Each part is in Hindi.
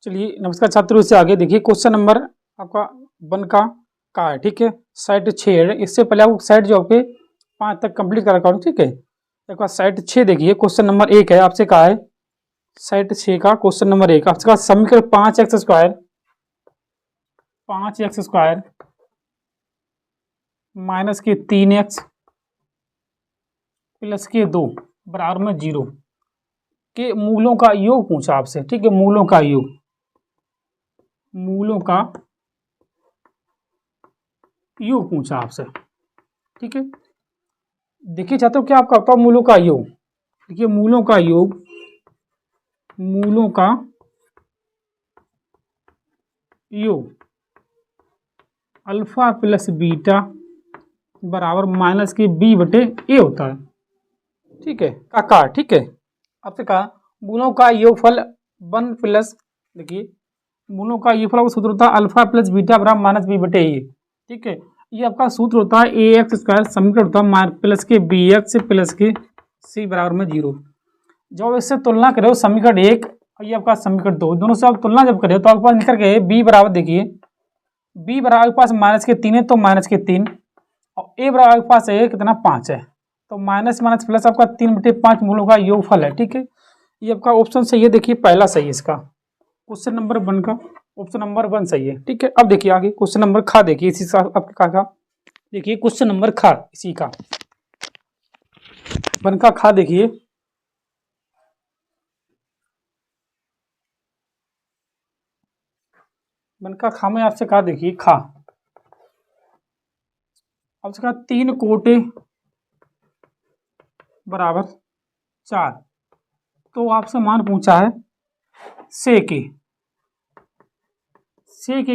चलिए नमस्कार छात्रों, इससे आगे देखिए क्वेश्चन नंबर आपका 1 का है। ठीक है, साइट 6 है। इससे पहले आपको साइट जो आपके 5 तक कंप्लीट कर रखा हूँ। ठीक है, एक बार साइट 6 देखिए, क्वेश्चन नंबर 1 है। आपसे कहा है साइट 6 का क्वेश्चन नंबर 1 आपसे कहा समीकरण 5x² माइनस के 3x प्लस के 2 बराबर में 0 के मूलों का योग पूछा आपसे। ठीक है, मूलों का योग पूछा आपसे। ठीक है, देखिए छात्रों, क्या आपका होता है मूलों का योग। देखिए मूलों का योग अल्फा प्लस बीटा बराबर माइनस के बी बटे ए होता है। ठीक है, का ठीक है, आपसे कहा मूलों का योगफल 1 प्लस, देखिए मूलों का योगफल का सूत्र होता है अल्फा प्लस बीटा बराबर माइनस बी बटे ए। ठीक है, ये आपका सूत्र होता है ax² समीकरण होता है प्लस के bx प्लस के c बराबर में 0। जब इससे तुलना करो समीकरण 1 और ये आपका समीकरण 2, दोनों से आप तुलना जब करें तो आपके पास निकल के b बराबर, देखिए b बराबर आपके पास माइनस के 3 है तो माइनस के 3, और a बराबर आपके पास है कितना 5 है, तो माइनस माइनस प्लस आपका 3/5 मूलों का योगफल है। ठीक है, ये आपका ऑप्शन सही है। देखिए पहला सही है इसका, क्वेश्चन नंबर 1 का ऑप्शन नंबर 1 सही है। ठीक है, अब देखिए आगे क्वेश्चन नंबर खा, देखिए इसी का आपका का देखिए क्वेश्चन नंबर खा, इसी का 1 का खा। देखिए मन का खा में आपसे कहा, देखिए खा आपसे कहा 3 कोटे बराबर 4, तो आपसे मान पूछा है सेक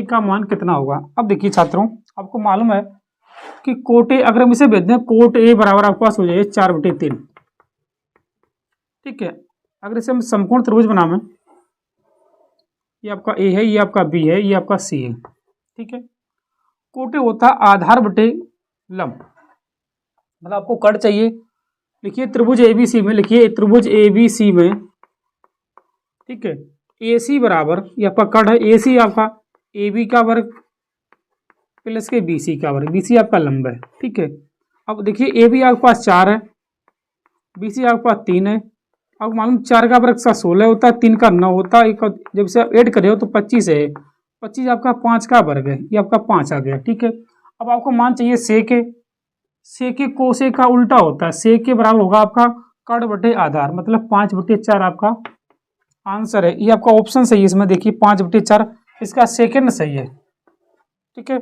का मान कितना होगा। अब देखिए छात्रों, आपको मालूम है कि कोटे अगर हम इसे भेज दें कोट ए बराबर आपके पास हो जाए 4/3। ठीक है, अगर इसे हम समकोण त्रिभुज बनावे, ये आपका ए है, ये आपका बी है, ये आपका सी है। ठीक है, कोटे होता आधार बटे लंब, मतलब आपको कट चाहिए। लिखिए त्रिभुज एबीसी में, लिखिए त्रिभुज एबीसी में, ठीक है, ए सी बराबर, ये आपका कट है, ए सी आपका ए बी का वर्ग प्लस के बी सी का वर्ग, बी सी आपका लंब है। ठीक है, अब देखिए ए बी आपके पास 4 है, बी सी आपके पास 3 है। अब मालूम 4 का वर्ग 16 होता है, 3 का 9 होता है, जब से आप ऐड करे हो तो 25 है, 25 आपका 5 का वर्ग है, ये आपका 5 आ गया। ठीक है, अब आपको मान चाहिए सेके कोसे का उल्टा होता है, सेके बराबर होगा आपका कट बटे आधार, मतलब 5/4 आपका आंसर है। ये आपका ऑप्शन सही है इसमें, देखिए 5/4 इसका सेकंड सही है। ठीक है,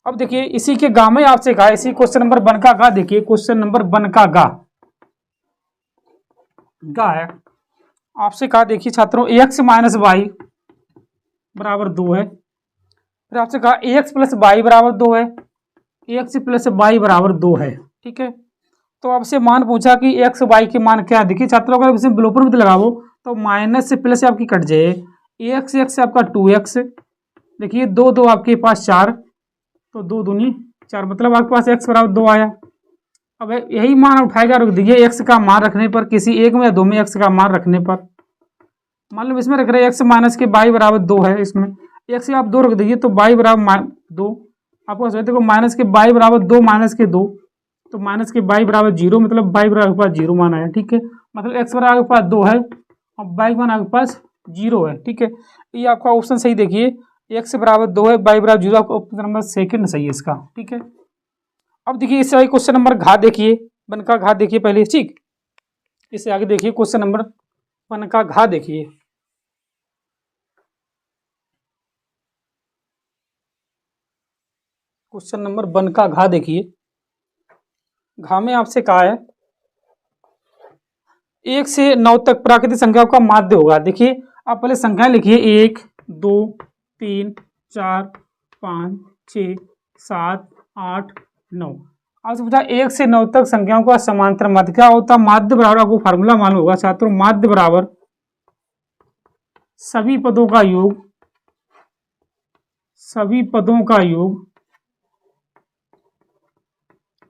अब देखिए इसी के गा में आपसे कहा, इसी क्वेश्चन नंबर 1 का गा, देखिए क्वेश्चन नंबर 1 का गा है। आपसे कहा देखिए छात्रों x माइनस वाई बराबर 2 है, फिर आपसे कहा ax प्लस वाई बराबर 2 है, ax प्लस वाई बराबर 2 है। ठीक है, तो आपसे मान पूछा कि x y के मान क्या है। देखिए छात्रों अगर इसे ब्लोपर में लगाओ तो माइनस से प्लस से आपकी कट जाए, ax आपका 2x, देखिए 2 आपके पास 4, तो 2 दूनी 4, मतलब आपके पास x बराबर 2 आया। अब यही मान उठाएगा, रख दीजिए x का मान रखने पर, किसी एक में या दो में x का मान रखने पर, मान लो इसमें रख रहे x माइनस के y बराबर 2 है, इसमें x आप 2 रख दीजिए तो y बराबर 2, आपको देखो माइनस के y बराबर 2 माइनस के 2, तो माइनस के y बराबर 0, मतलब y बराबर आपके पास 0 मान आया। ठीक है, मतलब x बराबर आपके पास 2 है और y मान आपके पास 0 है। ठीक है, ये आपका ऑप्शन सही, देखिए x बराबर 2 है, y बराबर 0, आपका ऑप्शन नंबर सेकंड सही है इसका। ठीक है, अब देखिए इससे आगे क्वेश्चन नंबर घा, देखिए 1 का घा देखिए पहले। ठीक, इससे आगे देखिए क्वेश्चन नंबर 1 का घा, देखिए क्वेश्चन नंबर 1 का घा, देखिए घा में आपसे कहा है 1 से 9 तक प्राकृतिक संख्याओं का माध्य होगा। देखिए आप पहले संख्या लिखिए 1 2 3 4 5 6 7 8 9। आपसे पूछा 1 से 9 तक संख्याओं का समांतर माध्य क्या होता है। माध्य बराबर आपको फार्मूला मालूम होगा छात्रों, माध्य बराबर सभी पदों का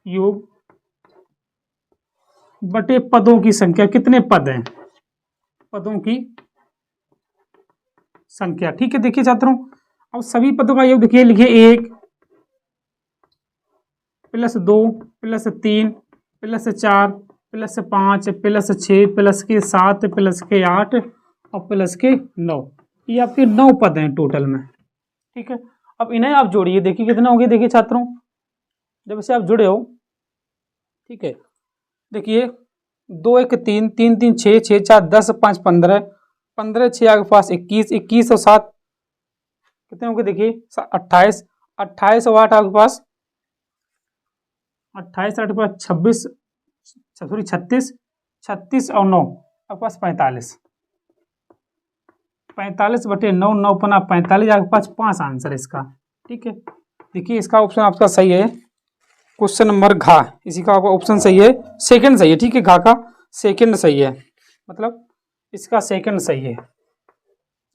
योग बटे पदों की संख्या, कितने पद हैं, पदों की संख्या। ठीक है, देखिए छात्रों, अब सभी पदों का योग देखिए, लिखिए 1 plus 2 plus 3 plus 4 plus 5 plus 6 plus के 7 प्लस के 8 और प्लस के 9। ये आपके 9 पद हैं टोटल में। ठीक है, अब इन्हें आप जोड़िए, देखिए कितना हो गया। देखिए छात्रों, जब इसे आप जुड़े हो, ठीक है, देखिए 2 1 3 3 3 6 6 4 10 5 15 15 6 आपके पास 21 21 और 7 कितने हो गए, देखिए 28 28 और 8 आपके पास 28 8 के पास 26 सॉरी 36 36 और 9 आपके पास 45 45 बटे 9 9 पना 45 आपके पास 5 आंसर इसका। ठीक है, देखिए इसका ऑप्शन आपका सही है, क्वेश्चन नंबर घा, इसी का आपका ऑप्शन सही है, सेकंड सही है। ठीक है, घा का सेकंड सही है, मतलब इसका सेकंड सही है।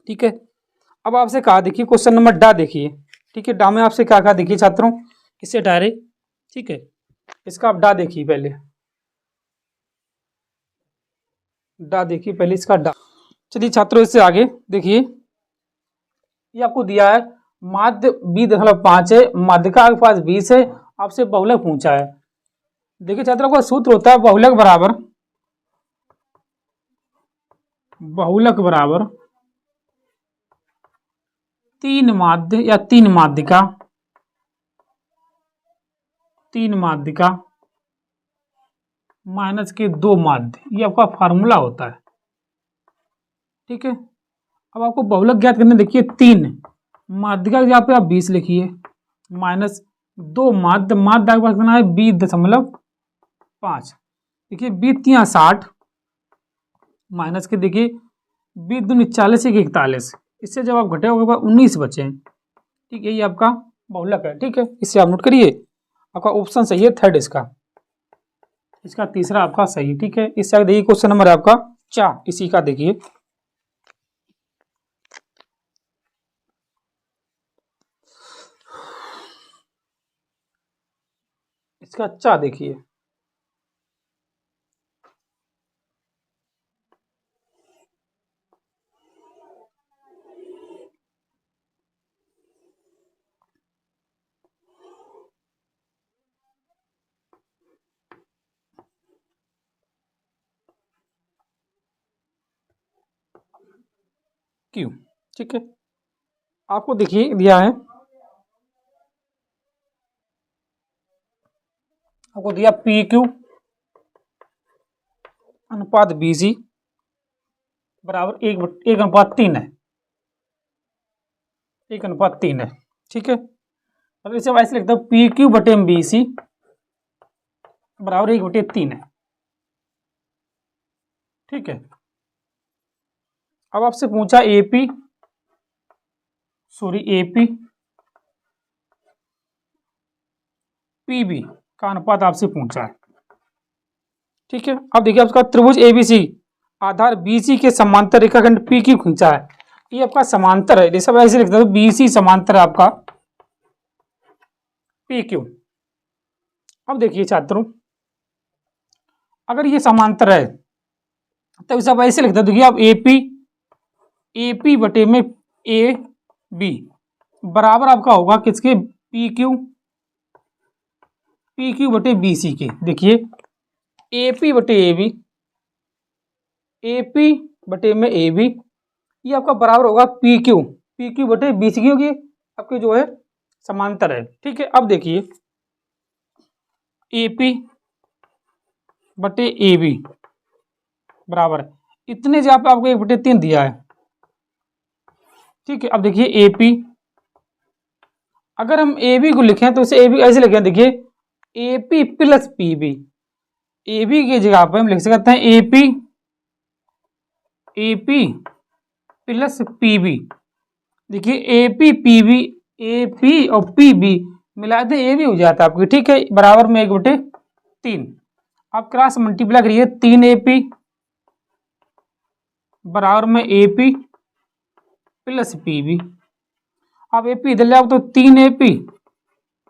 ठीक है, अब आपसे कहा, देखिए क्वेश्चन नंबर डा देखिए। ठीक है, डा में आपसे क्या कहा, देखिए छात्रों, इससे डायरेक्ट, ठीक है, इसका आप डा देखिए, पहले डा देखिए, पहले इसका डा। चलिए छात्रों, इससे आगे देखिए, ये आपको दिया है माध्य 20.5 है, माध्य का आपके पास 20 है, आपसे बहुलक पूछा है। देखिए छात्रों, का सूत्र होता है बहुलक बराबर 3 माध्य या 3 माध्यिका माइनस के 2 माध्य, ये आपका फार्मूला होता है। ठीक है, अब आपको बहुलक ज्ञात करने, देखिए 3 माध्यिका यहाँ पे आप 20 लिखिए, माइनस 2 माध्य, माध्य आपके पास कितना है 20.5। देखिए 20 60 माइनस के, देखिए 20 दूनी 40 41, इससे जब आप घटे होगा 19 बचे। ठीक है, ये आपका बहुलक है। ठीक है, इससे आप नोट करिए, आपका ऑप्शन सही है थर्ड इसका तीसरा आपका सही। ठीक है, इससे आगे देखिए क्वेश्चन नंबर है आपका 4, इसी का देखिए, इसका 4 देखिए, क्यों। ठीक है, आपको देखिए दिया है, आपको दिया पी क्यू अनुपात बीसी बराबर 1:3 है, 1:3 है। ठीक है, अब इसे ऐसे लिखता हूँ पी क्यू बटे बी सी बराबर 1/3 है। ठीक है, अब आपसे पूछा एपी पीबी का अनुपात आपसे पूछा है। ठीक है, अब देखिए आपका त्रिभुज एबीसी आधार बीसी के समांतर रेखाखंड पी क्यू खींचा है, ये आपका समांतर है, जैसे ऐसे लिखता हूँ बीसी समांतर है आपका पी क्यू। अब देखिए छात्रों, अगर ये समांतर है तब सब ऐसे लिखता हूँ, देखिए आप एपी बटे में ए बी बराबर आपका होगा किसके, पी क्यू बटे बी सी के। देखिए एपी बटे ए बी ये आपका बराबर होगा पी क्यू बटे बी सी, क्योंकि आपके जो है समांतर है। ठीक है, अब देखिए एपी बटे ए बी बराबर है, इतने जगह पे आपको 1/3 दिया है। ठीक है, अब देखिए एपी, अगर हम ए बी को लिखें तो इसे ए बी ऐसे लिखें, देखिए AP plus PB, A B की जगह पर हम लिख सकते हैं एपी प्लस पीबी। देखिए एपी और पीबी मिला दे ए बी हो जाता है आपकी। ठीक है, बराबर में 1/3, आप क्रॉस मल्टीप्लाई करिए, 3AP बराबर में AP प्लस पीबी। आप AP इधर ले आओ तो 3AP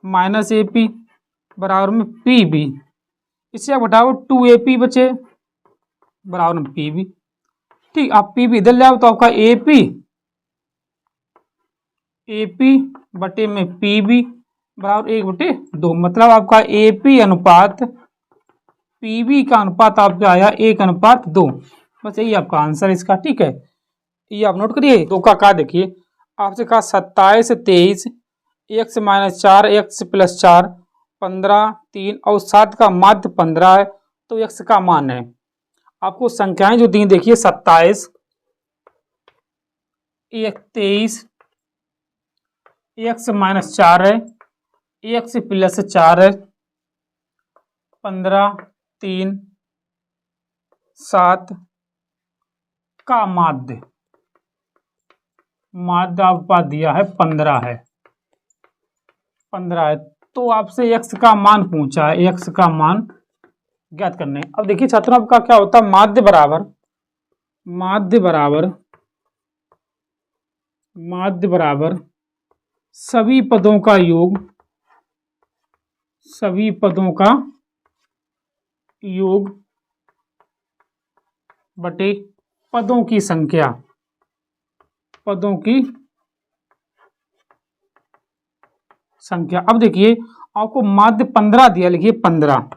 माइनस AP बराबर में पीबी, इससे आप घटाओ 2AP बचे बराबर में पीबी। ठीक, आप पीबी इधर ले आओ तो आपका AP AP बटे में PB बराबर 1/2। मतलब आपका AP अनुपात PB का अनुपात आपका आया 1/2। बस यही आपका आंसर इसका, ठीक है। ये आप नोट करिए। 2 का देखिए, आपसे कहा 27, 23, x - 4, x + 4, 15, 3 और 7 का माध्य 15 है, तो x का मान है। आपको संख्याएं जो दी देखिए, 27, 23, x - 4 है, x + 4 है, 15, 3, 7 का माध्य आपका दिया है 15 है, 15 है। तो आपसे x का मान पूछा है, x का मान ज्ञात करने। अब देखिए छात्रों, आपका क्या होता है, माध्य बराबर सभी पदों का योग बटे पदों की संख्या, अब देखिए आपको माध्य 15 दिया, लिखिए 15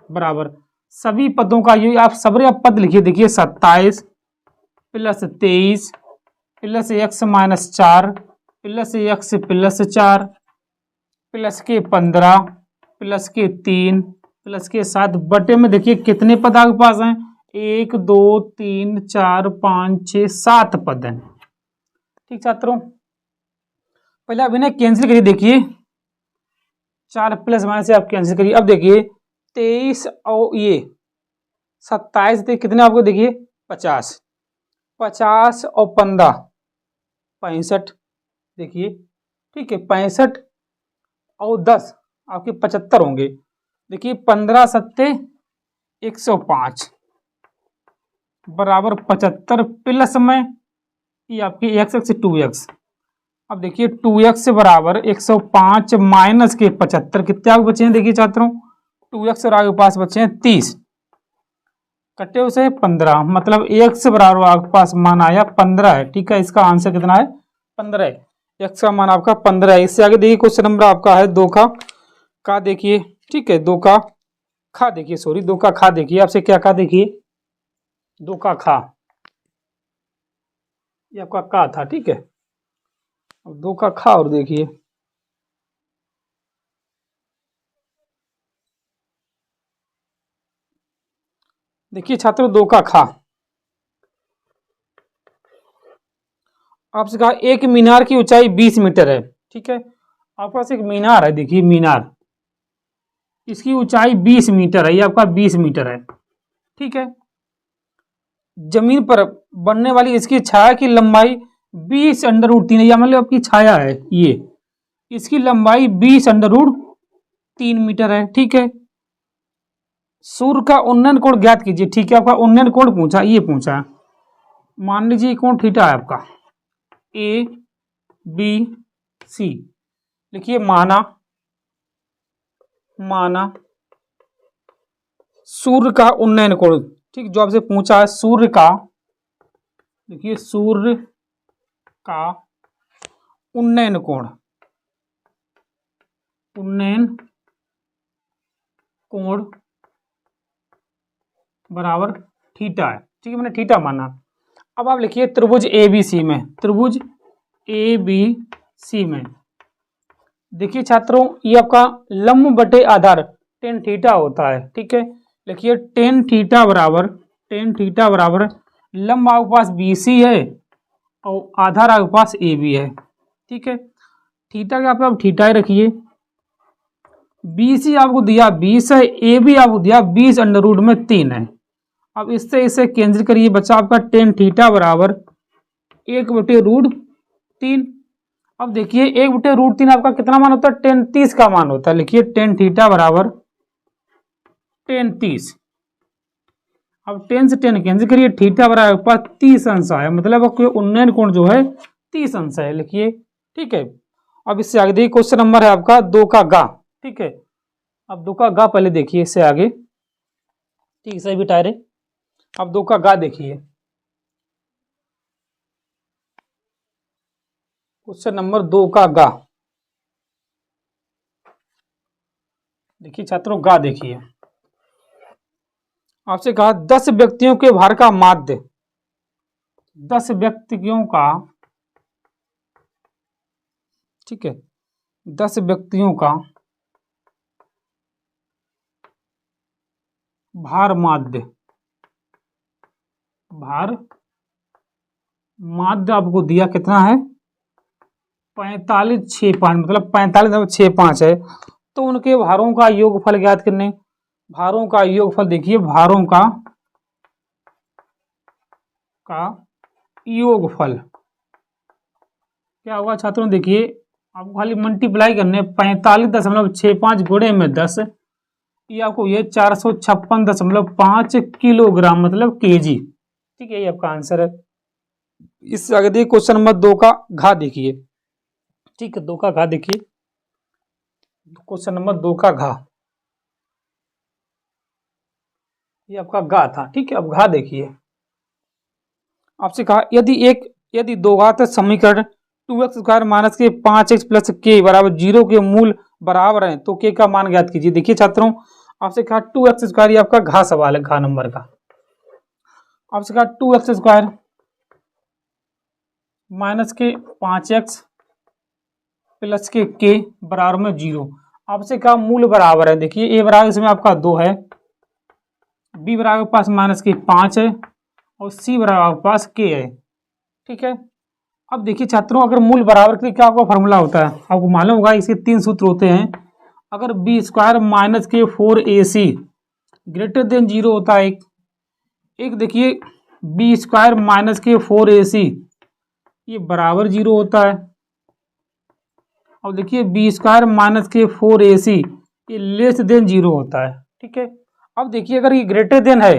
बराबर सभी पदों का योग। आप सबरे पद लिखिए, देखिए 27 + 23 + x - 4 + x + 4 + के 15 + के 3 + के 7 बटे में देखिए कितने पद आपके पास हैं, 1 2 3 4 5 6 7 पद हैं। ठीक छात्रों, पहले आप इन्हें कैंसिल करिए। देखिए 4 प्लस माइनस से आप कैंसिल करिए। अब देखिए 23 और ये 27 थे, कितने आपको देखिए 50, 50 और 15 65, देखिए ठीक है 65 और 10 आपके 75 होंगे। देखिए 15 सत्ते 105 बराबर 75 प्लस में ये आपकी x 2x। अब देखिए 2x बराबर 105 माइनस के 75, कितने आपके बचे हैं, देखिए छात्रों 2x और आपके पास बचे हैं 30, कटे उसे 15, मतलब x बराबर आपके पास मान आया 15 है। ठीक है, इसका आंसर कितना है, 15 है। x का मान आपका 15 है। इससे आगे देखिए क्वेश्चन नंबर आपका है 2 का देखिए, ठीक है 2 का खा देखिए, सॉरी 2 का खा देखिए, आपसे क्या कहा, देखिए 2 का खा, ये आपका का था, ठीक है। अब 2 का खा और देखिए, देखिए छात्रों 2 का खा, आपसे कहा एक मीनार की ऊंचाई 20 मीटर है। ठीक है, आपके पास एक मीनार है, देखिए मीनार, इसकी ऊंचाई 20 मीटर है, ये आपका 20 मीटर है। ठीक है, जमीन पर बनने वाली इसकी छाया की लंबाई 20√3 है, या मतलब आपकी छाया है ये, इसकी लंबाई 20√3 मीटर है। ठीक है, सूर्य का उन्नयन कोण ज्ञात कीजिए। ठीक है, आपका उन्नयन कोण पूछा, ये पूछा, मान लीजिए कोण थीटा है आपका ABC, लिखिए माना सूर्य का उन्नयन कोण, ठीक, जो आपसे पूछा है सूर्य का, देखिए सूर्य का उन्नयन कोण बराबर थीटा है। ठीक है, मैंने थीटा माना। अब आप लिखिए त्रिभुज ABC में, देखिए छात्रों ये आपका लंब बटे आधार टेन थीटा होता है। ठीक है, लिखिए टेन थीटा बराबर लंब आपके पास BC है और आधार आपके पास AB है। ठीक है, थीटा का आप थीटा ही रखिए, BC आपको दिया 20 है, AB आपको दिया 20√3 है। अब इससे इसे कैंसिल करिए, बच्चा आपका टेन थीटा बराबर 1/√3। अब देखिए 1/√3 आपका कितना मान होता है, टेन 30 का मान होता है। लिखिए टेन थीटा बराबर टेन 30। अब 10 से 10 कैंसिल करिए, थीटा बराबर पास 30 अंश है, मतलब आपको उन्नयन कोण जो है 30 अंश है, लिखिए। ठीक है, अब इससे आगे देखिए क्वेश्चन नंबर है आपका 2 का गा। ठीक है, अब 2 का गा पहले देखिए, इससे आगे, ठीक है बेटा रे, अब 2 का गा देखिए, क्वेश्चन नंबर 2 का गा। देखिए छात्रों, गा देखिए, आपसे कहा 10 व्यक्तियों के भार का माध्य, 10 व्यक्तियों का, ठीक है, 10 व्यक्तियों का भार माध्य, भार माध्य आपको दिया कितना है, 4565, मतलब 45.65 है। तो उनके भारों का योगफल ज्ञात करने, भारों का योगफल देखिए, भारों का योगफल क्या होगा छात्रों, देखिए आपको खाली मल्टीप्लाई करने, 45.65 गुणे में 10, ये आपको ये 456.5 किलोग्राम मतलब केजी, ठीक है, ये आपका आंसर है। इससे आगे देखिए क्वेश्चन नंबर 2 का घा देखिए, ठीक है, 2 का घा देखिए, क्वेश्चन नंबर 2 का घा, ये आपका गा था, ठीक है। अब घा देखिए, आपसे कहा यदि दो घात समीकरण 2x² माइनस के 5x प्लस के बराबर 0 के मूल बराबर हैं तो के का मान ज्ञात कीजिए। देखिए छात्रों, आपसे कहा 2x², ये आपका घा सवाल है, घा नंबर का। आपसे कहा 2x² माइनस के 5x प्लस के बराबर में 0, आपसे कहा मूल बराबर है। देखिए ए बराबर इसमें आपका 2 है, बी बराबर के पास माइनस के 5 है, और सी बराबर के पास के है, ठीक है। अब देखिए छात्रों, अगर मूल बराबर के क्या आपका फॉर्मूला होता है, आपको मालूम होगा, इसके 3 सूत्र होते हैं। अगर b² माइनस के 4ac ग्रेटर देन 0 होता है एक देखिए b² माइनस के 4ac ये बराबर 0 होता है, और देखिए b² माइनस के 4ac ये लेस देन 0 होता है, ठीक है। अब देखिए अगर ये ग्रेटर देन है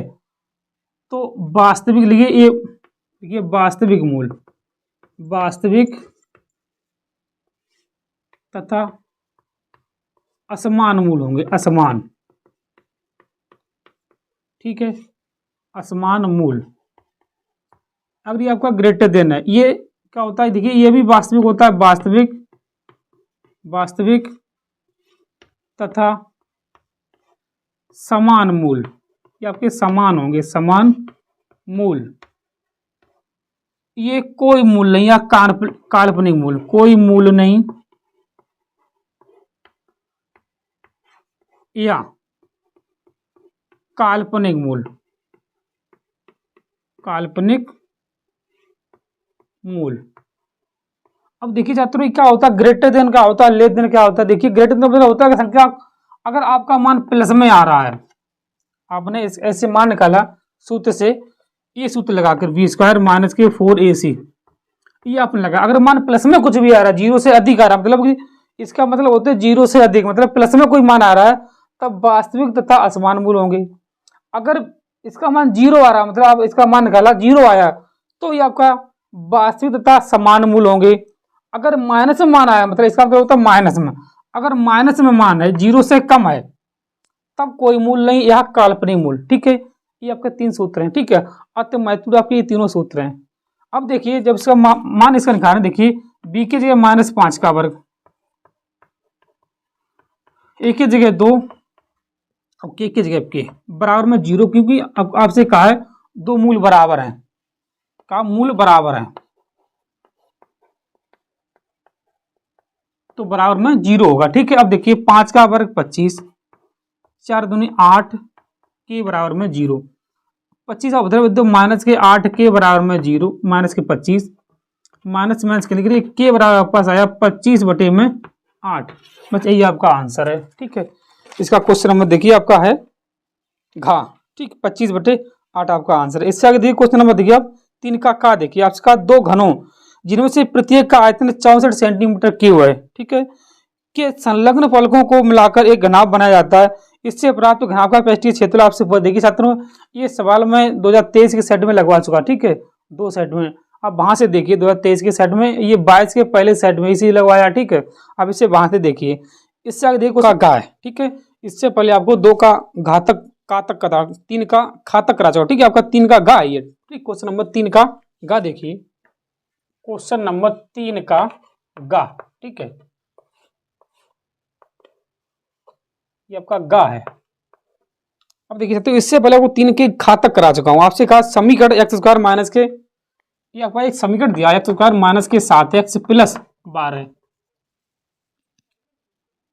तो वास्तविक लिए ये देखिए वास्तविक मूल, वास्तविक तथा असमान मूल होंगे, असमान, ठीक है, असमान मूल। अगर ये आपका ग्रेटर देन है, ये क्या होता है, देखिए ये भी वास्तविक होता है, वास्तविक तथा समान मूल, ये आपके समान होंगे, समान मूल। ये कोई मूल नहीं या काल्पनिक मूल, कोई मूल नहीं या काल्पनिक मूल, काल्पनिक मूल। अब देखिए छात्रों, क्या होता है, ग्रेटर देन क्या होता है, लेस देन क्या होता है। देखिए ग्रेटर देन मतलब होता है कि संख्या अगर आपका मान प्लस में आ रहा है, आपने ऐसे मान निकाला सूत्र से, ये सूत्र लगाकर b² माइनस के 4ac ये आपने लगा, अगर मान प्लस में कुछ भी आ रहा है, 0 से अधिक आ रहा है, मतलब कि इसका मतलब होता है 0 से अधिक, मतलब प्लस में कोई मान आ रहा है तब वास्तविक तथा असमान मूल होंगे। अगर इसका मान 0 आ रहा है, मतलब आप इसका मान निकाला 0 आया तो ये आपका वास्तविक तथा समान मूल होंगे। अगर माइनस में मान आया, मतलब इसका मतलब होता है माइनस में, अगर माइनस में मान है 0 से कम है तब कोई मूल नहीं, यह काल्पनिक मूल, ठीक है। ये आपके 3 सूत्र हैं, ठीक है, अतः महत्वपूर्ण आपके ये तीनों सूत्र हैं। अब देखिए जब इसका मान इसका निकालना, देखिए b की जगह -5 का वर्ग, a की जगह 2 और k की जगह k बराबर में 0, क्योंकि अब आपसे कहा है दो मूल बराबर हैं, का मूल बराबर है तो बराबर में 0 होगा, ठीक है। अब देखिए 5 का वर्ग 25, 4 दूनी 8 के बराबर में 0, 25 का उधर दो माइनस के 8 के बराबर में 0, माइनस के 25, माइनस माइनस के लिए के बराबर आपके पास आया 25/8, बस यही आपका आंसर है, ठीक है। इसका क्वेश्चन नंबर देखिए आपका है घा, ठीक, 25/8 आपका आंसर है। इससे आगे देखिए क्वेश्चन नंबर देखिए आप 3 का देखिए, आपका 2 घनों जिनमें से प्रत्येक का आयतन 64 सेंटीमीटर क्यूब है, ठीक है, के संलग्न फलकों को मिलाकर एक घनाभ बनाया जाता है, इससे प्राप्त घनाभ का पृष्ठीय क्षेत्र आपसे देखिए छात्रों, ये सवाल मैं 2023 के सेट में लगवा चुका, ठीक है, 2 सेट में। अब वहां से देखिए 2023 के सेट में, ये 22 के पहले सेट में इसी लगवाया, ठीक है। अब इसे वहां से देखिए, इससे आगे देखो का है, ठीक है। इससे पहले आपको 2 का घातक का तक का 3 का खातक करा चुका, ठीक है, आपका 3 का गा है ये, ठीक। क्वेश्चन नंबर 3 का गा देखिए, क्वेश्चन नंबर 3 का गा, ठीक है, ये आपका गा है। अब देखिए तो इससे पहले वो 3 के घात तक करा चुका हूं, आपसे कहा समीकरण एक्स स्क्वायर माइनस के, ये आपका एक समीकरण दिया एक्स स्क्वायर माइनस के 7x प्लस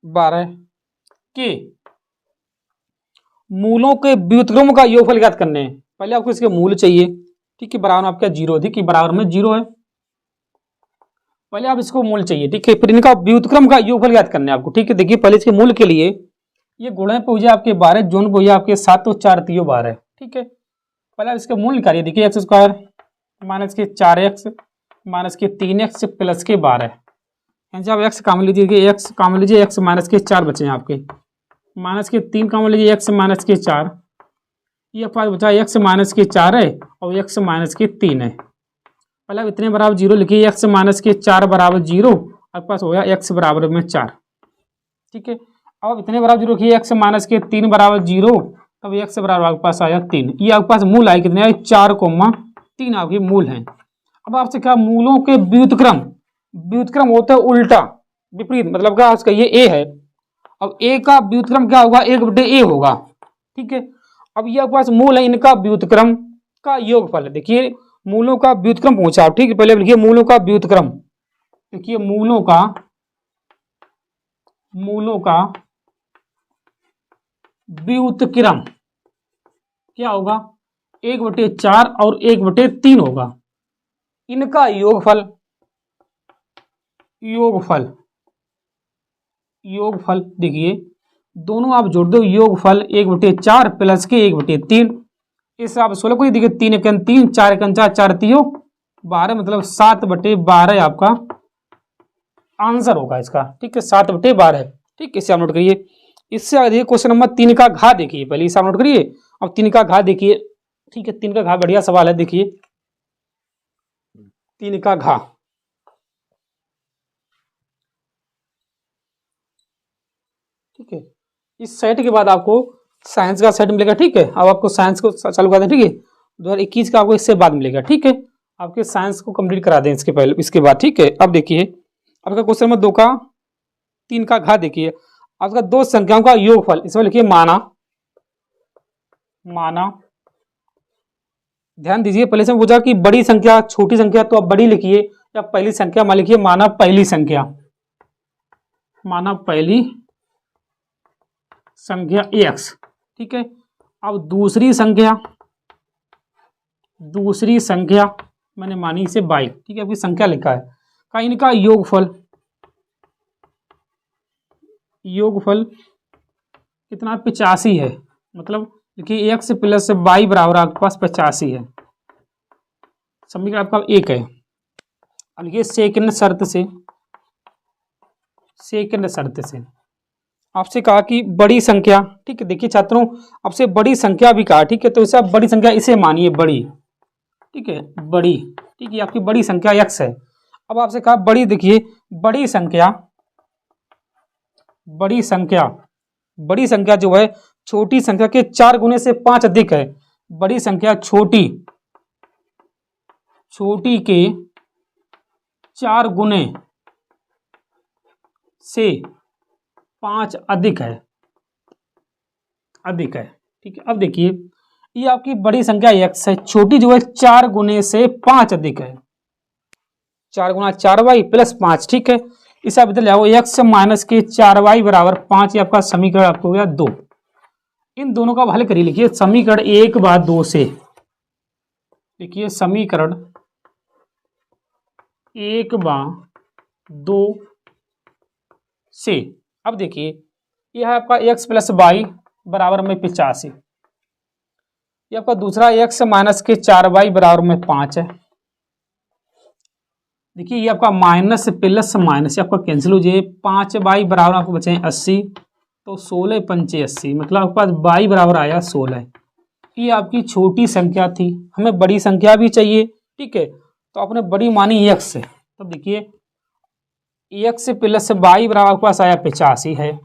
12 के मूलों के व्युत्क्रम का योगफल ज्ञात करने हैं। पहले आपको इसके मूल चाहिए, ठीक है, बराबर आपका 0, ठीक है, बराबर में 0 है, पहले आप इसको मूल चाहिए, ठीक है, फिर इनका व्युत्क्रम का योगफल ज्ञात करने हैं आपको, ठीक है। देखिए पहले इसके मूल के लिए ये गुणे पे हो जाए आपके 12, जोन पे हो जाए आपके 7, तो 4 3 12, ठीक है। पहले आप इसके मूल निकालिए, देखिए एक्स स्क्वायर माइनस के 4x माइनस के 3x प्लस के 12, जब एक्स काम लीजिए, एक्स काम लीजिए, एक्स माइनस के 4 बचे हैं आपके, माइनस के 3 काम लीजिए, एक्स माइनस के 4, ये पास बचा एक्स माइनस के 4 है और एक्स माइनस के 3 है। पहले आप इतने बराबर 0 लिखिए, एक्स माइनस के 4 बराबर 0, आपके पास हो गया एक्स बराबर में 4, ठीक है। अब इतने बराबर 0 लिखिए, एक्स माइनस के 3 बराबर 0, तब एक्स बराबर आपके पास आया 3। ये आपके पास मूल आए कितने आए, 4,3 आपके मूल हैं। अब आपसे क्या, मूलों के व्युत्क्रम, व्युत्क्रम होता है उल्टा विपरीत, मतलब क्या उसका ये a है, अब a का व्युत्क्रम क्या होगा, 1/a होगा, ठीक है। अब ये आपके पास मूल है, इनका व्युत्क्रम का योगफल, देखिए मूलों का व्युत्क्रम पूछा, ठीक है, पहले लिखिए मूलों का व्युत्क्रम, देखिए मूलों का व्युत्क्रम क्या होगा, 1/4 और 1/3 होगा, इनका योगफल देखिए दोनों आप जोड़ दो, योगफल 1/4 प्लस के 1/3, इस आप 16 को देखिए, 3 एकन 3, 4 एकन 4, 4 3 12, मतलब 7/12 आपका आंसर होगा इसका, ठीक है, 7/12, ठीक है, इसे आप नोट करिए। इससे आगे क्वेश्चन नंबर 3 का घात देखिए, पहले इसे आप नोट करिए। अब 3 का घात देखिए, ठीक है, 3 का घात बढ़िया सवाल है, देखिए 3 का घात, ठीक है, इस सेट के बाद आपको साइंस का सेट मिलेगा, ठीक है। अब आपको साइंस को चालू कर दें, ठीक है, 2021 का आपको इससे बाद मिलेगा, ठीक है, आपके साइंस को कंप्लीट करा दें इसके पहले, इसके बाद, ठीक है। अब देखिए आपका क्वेश्चन नंबर 2 का 3 का घात देखिए, आपका दो संख्याओं का योगफल, इसमें लिखिए माना, ध्यान दीजिए पहले से पूछा कि बड़ी संख्या छोटी संख्या, तो आप बड़ी लिखिए, या पहली संख्या मान लिखिए, माना पहली संख्या x, ठीक है। अब दूसरी संख्या मैंने मानी इसे y, ठीक है, आपकी संख्या लिखा है, का इनका योगफल कितना 85 है, मतलब देखिए x प्लस y बराबर आपके पास 85 है, समीकरण आपका 1 है। अब ये सेकंड शर्त से आपसे कहा कि बड़ी संख्या, ठीक है, देखिए छात्रों आपसे बड़ी संख्या भी कहा, ठीक है, तो इसे आप बड़ी संख्या इसे मानिए बड़ी, ठीक है, बड़ी, ठीक है, आपकी बड़ी संख्या x है। अब आपसे कहा बड़ी, देखिए बड़ी संख्या जो है छोटी संख्या के 4 गुने से 5 अधिक है, बड़ी संख्या छोटी के 4 गुने से 5 अधिक है, ठीक है। अब देखिए ये आपकी बड़ी संख्या x है, छोटी जो है 4 गुने से 5 अधिक है, 4 गुना 4y प्लस 5, ठीक है, इसे आप बदल जाओ, x माइनस के 4y बराबर 5, ये आपका समीकरण आपको हो गया 2। इन दोनों का हल करिए, लिखिए समीकरण 1/2 से, देखिए समीकरण 1/2 से, अब देखिए यह है आपका x प्लस y बराबर में 85, ये आपका दूसरा x माइनस के 4y बराबर में 5 है, देखिए ये आपका माइनस प्लस माइनस आपका कैंसिल हो जाए, 5y बराबर आपको बचे 80, तो 16 पंचे 80, मतलब आपके पास y बराबर आया 16। ये आपकी छोटी संख्या थी, हमें बड़ी संख्या भी चाहिए, ठीक है, तो आपने बड़ी मानी x, तब देखिए x प्लस y बराबर आपके पास आया 85 है,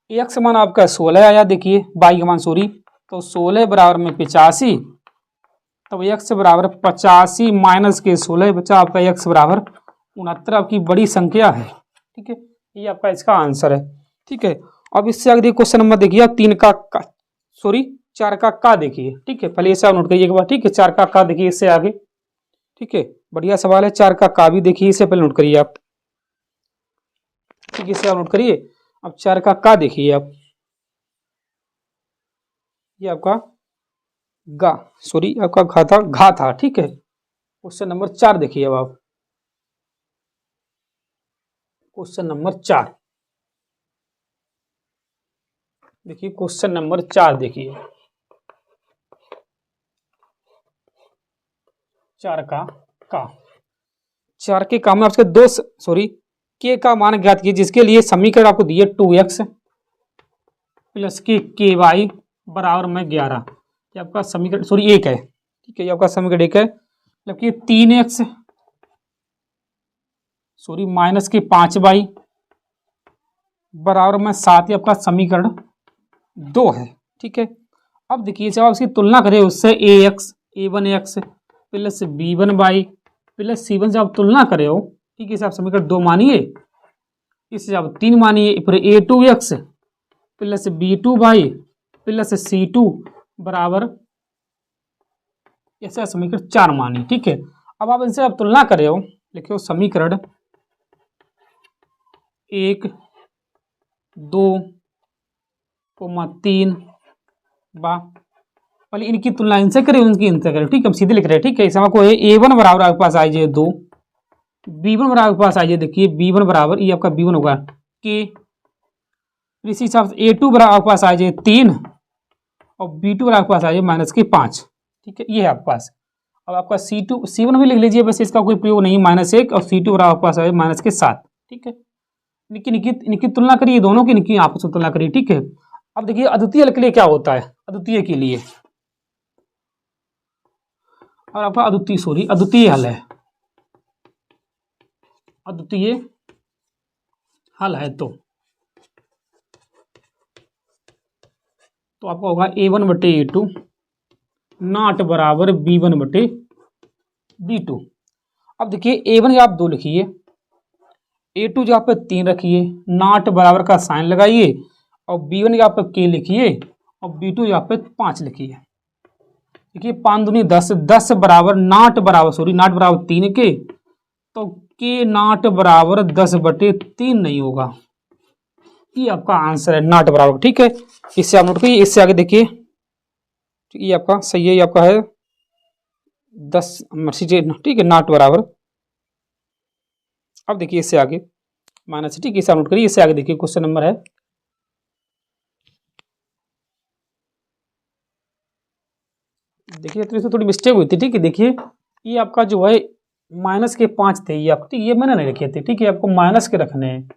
x मान आपका 16 आया, देखिए y का मान सॉरी, तो 16 बराबर में 85, तब x बराबर 85 माइनस के 16 बचा आपका x बराबर 69 आपकी बड़ी संख्या है। ठीक है, ये आपका इसका आंसर है। ठीक है, अब इससे आगे क्वेश्चन नंबर देखिए आप 4 का देखिए। ठीक है, पहले इसे आप नोट करिए एक बार। ठीक है, 4 का देखिए इससे आगे। ठीक है, बढ़िया सवाल है। 4 का भी देखिए, इसे पहले नोट करिए आप। ठीक है, इसे आप नोट करिए। अब 4 का देखिए आप, ये आपका आपका घा था। ठीक है, क्वेश्चन नंबर 4 देखिए अब आप। क्वेश्चन नंबर 4 देखिए, क्वेश्चन नंबर 4 देखिए। 4 का 4 के काम में आपके के का मान ज्ञात कीजिए, जिसके लिए समीकरण आपको दिए 2x प्लस के वाई बराबर में 11। ये आपका समीकरण 1 है। ठीक है, ये आपका समीकरण 1 है। मतलब कि 3x माइनस के 5y बराबर में 7, ये आपका समीकरण 2 है। ठीक है, अब देखिए जब आप इसकी तुलना करें उससे a1x plus b1y plus c1 से आप तुलना करे हो। ठीक है, इसे आप समीकरण 2 मानिए, इसे आप 3 मानिए। फिर a2x plus b2y plus c2 बराबर ऐसे समीकरण 4 मानिए। ठीक है, अब आप इनसे आप तुलना करे हो, लिखो समीकरण 1 2 3 पहले इनकी तुलना इनसे करें, इनसे करें। ठीक है, हम सीधे लिख रहे हैं। ठीक है, इसमें आपको a1 बराबर आपके पास आई जाए 2, b1 बराबर आपके पास आई जाए, देखिए b1 बराबर ये आपका b1 होगा के, इसी हिसाब से a2 बराबर आपके पास आ जाए 3 और b2 बराबर आपके पास आ जाए माइनस के 5। ठीक है, ये है आपके पास। अब आपका c1 भी लिख लीजिए, बस इसका कोई प्रयोग नहीं, -1 और c2 बराबर आपके पास आ जाए माइनस के 7। ठीक है, इनकी तुलना करिए, दोनों की इनकी आपस में तुलना करिए। ठीक है, अब देखिए अद्वितीय हल के लिए क्या होता है। अद्वितीय के लिए और आपका अद्वितीय हल है। अद्वितीय हल है तो आपका होगा a1/a2 नॉट बराबर b1/b2। अब देखिए a1 आप 2 लिखिए, a2 जगह पे 3 रखिए, नॉट बराबर का साइन लगाइए और b1 जगह पे k लिखिए और b2 जगह पे 5 लिखिए। देखिए 5 दूनी 10, 10 बराबर नॉट बराबर 3 के, तो के नॉट बराबर 10/3 नहीं होगा। ये आपका आंसर है, नॉट बराबर। ठीक है, इससे आप नोट करिए। इससे आगे देखिए, ये आपका सही है, ये आपका है 10 ठीक है, नॉट बराबर। अब देखिए इससे आगे माइनस, ठीक है, इसे आप नोट करिए। इससे आगे देखिए क्वेश्चन नंबर है, देखिए तो इसमें थोड़ी मिस्टेक हुई थी। ठीक है, देखिए ये आपका जो है माइनस के 5 थे, ये आपके ये मैंने नहीं रखे थे। ठीक है, आपको माइनस के रखने हैं।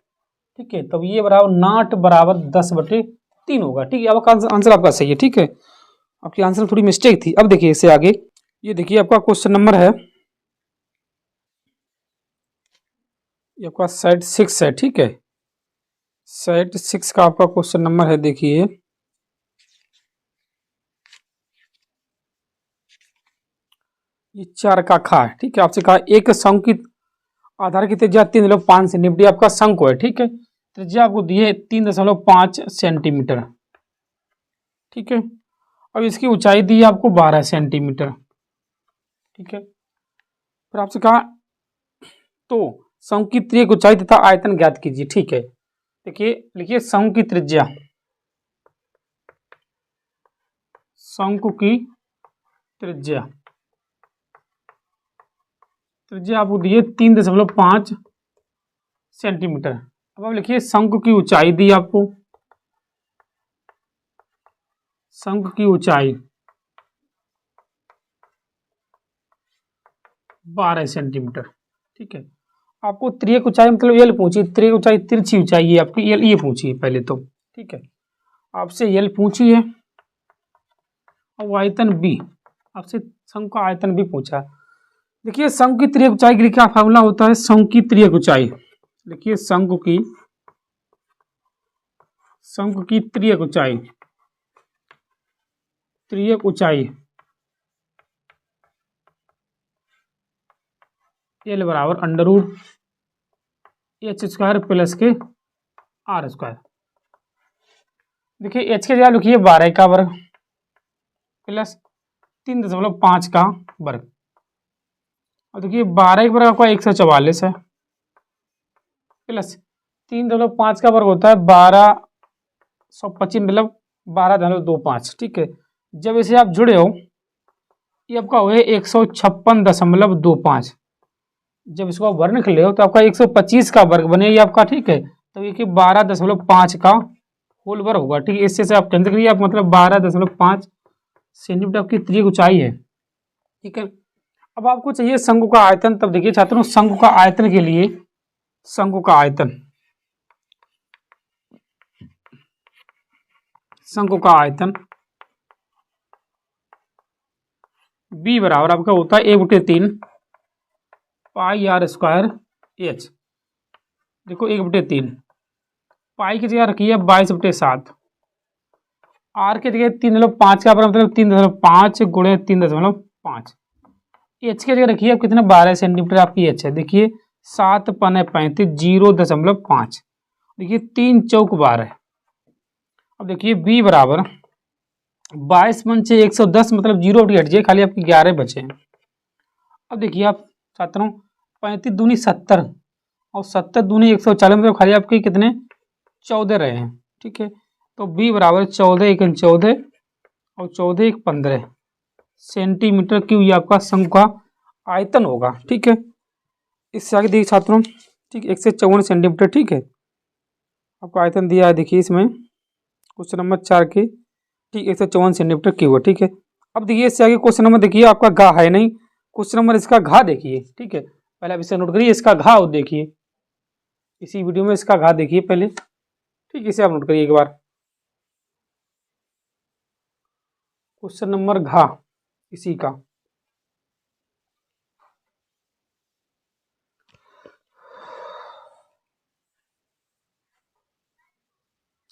ठीक है, तब ये बराबर नॉट बराबर 10/3 होगा। ठीक है, आपका आंसर आपका सही है। ठीक है, आपकी आंसर में थोड़ी मिस्टेक थी। अब देखिए इससे आगे, ये देखिए आपका क्वेश्चन नंबर है, ये आपका सेट 6 है। ठीक है, सेट 6 का आपका क्वेश्चन नंबर है, देखिए ये 4 का खा है। ठीक है, आपसे कहा एक शंकु की आधार की त्रिज्या 3.5 सेंटीमीटर आपका शंकु है। ठीक है, त्रिज्या आपको दी है 3.5 सेंटीमीटर। ठीक है, अब इसकी ऊंचाई दी है आपको 12 सेंटीमीटर। ठीक है, फिर आपसे कहा तो शंकु की त्रिज्या की ऊंचाई तथा आयतन ज्ञात कीजिए। ठीक है, देखिए लिखिए शंकु की त्रिज्या, शंकु की त्रिज्या आपको दी है 3.5 सेंटीमीटर। अब आप लिखिए शंकु की ऊंचाई दी आपको, शंकु की ऊंचाई 12 सेंटीमीटर। ठीक है, आपको त्रियक ऊंचाई मतलब यल पूछी, त्रियक ऊंचाई तिरछी ऊंचाई है आपकी यल, ये पूछी पहले तो। ठीक है, आपसे यल पूछी है और आयतन बी, आपसे शंकु का आयतन भी पूछा। देखिए शंकु की त्रियक ऊंचाई के लिए क्या फार्मूला होता है, शंकु की त्रियक ऊंचाई। देखिए शंकु की त्रियक ऊंचाई, एल बराबर under root H square plus के आर स्क्वायर। देखिए एच के जगह लिखिए 12 का वर्ग प्लस 3.5 का वर्ग। और देखिए 12 का वर्ग आपका 144 है प्लस 3.5 का वर्ग होता है 1225 मतलब 12.25। ठीक है, जब इसे आप जुड़े हो ये आपका हुआ 156.25। जब इसको आप वर्ग निकले हो तो आपका 125 का वर्ग बने ये आपका। ठीक है, तो ये कि 12.5 का होल वर्ग होगा। ठीक है, इससे से आप कैंसिल करिए, आप मतलब 12.5 सेंटीमीटर आपकी त्रिज्यीय ऊंचाई है। ठीक है, अब आपको चाहिए शंकु का आयतन। तब देखिए छात्रों, शंकु का आयतन के लिए शंकु का आयतन, शंकु का आयतन B बराबर आपका होता है 1/3 पाई आर स्क्वायर एच। देखो 1/3 पाई की जगह रखिए 22/7, आर की जगह 3.5 का मतलब 3.5 गुणे 3.5। एच की जगह रखिए आप कितना 12 सेंटीमीटर आपकी एच है। देखिए 7 पने 35 0.5। देखिए 3 चौक 12। अब देखिए B बराबर 22 पंचे 110 मतलब 0 हटिए, खाली आपके 11 बचे हैं। अब देखिए आप छात्रों 35 दूनी 70 और 70 दूनी 140 मतलब खाली आपके कितने 14 रहे हैं। ठीक है, तो B बराबर 14 × 14 और 14 × 15 सेंटीमीटर क्यूब ये आपका शंकु का आयतन होगा। ठीक है, इससे आगे देखिए छात्रों, ठीक 154 सेंटीमीटर। ठीक है, आपको आयतन दिया है देखिए इसमें क्वेश्चन नंबर 4 के, ठीक 154 सेंटीमीटर क्यूब है। ठीक है, अब देखिए इससे आगे क्वेश्चन नंबर देखिए आपका घा है नहीं, क्वेश्चन नंबर इसका घा देखिए। ठीक है, पहले आप इसे नोट करिए, इसका घा देखिए, इसी वीडियो में इसका घा देखिए पहले। ठीक, इसे आप नोट करिए एक बार। क्वेश्चन नंबर घा इसी का,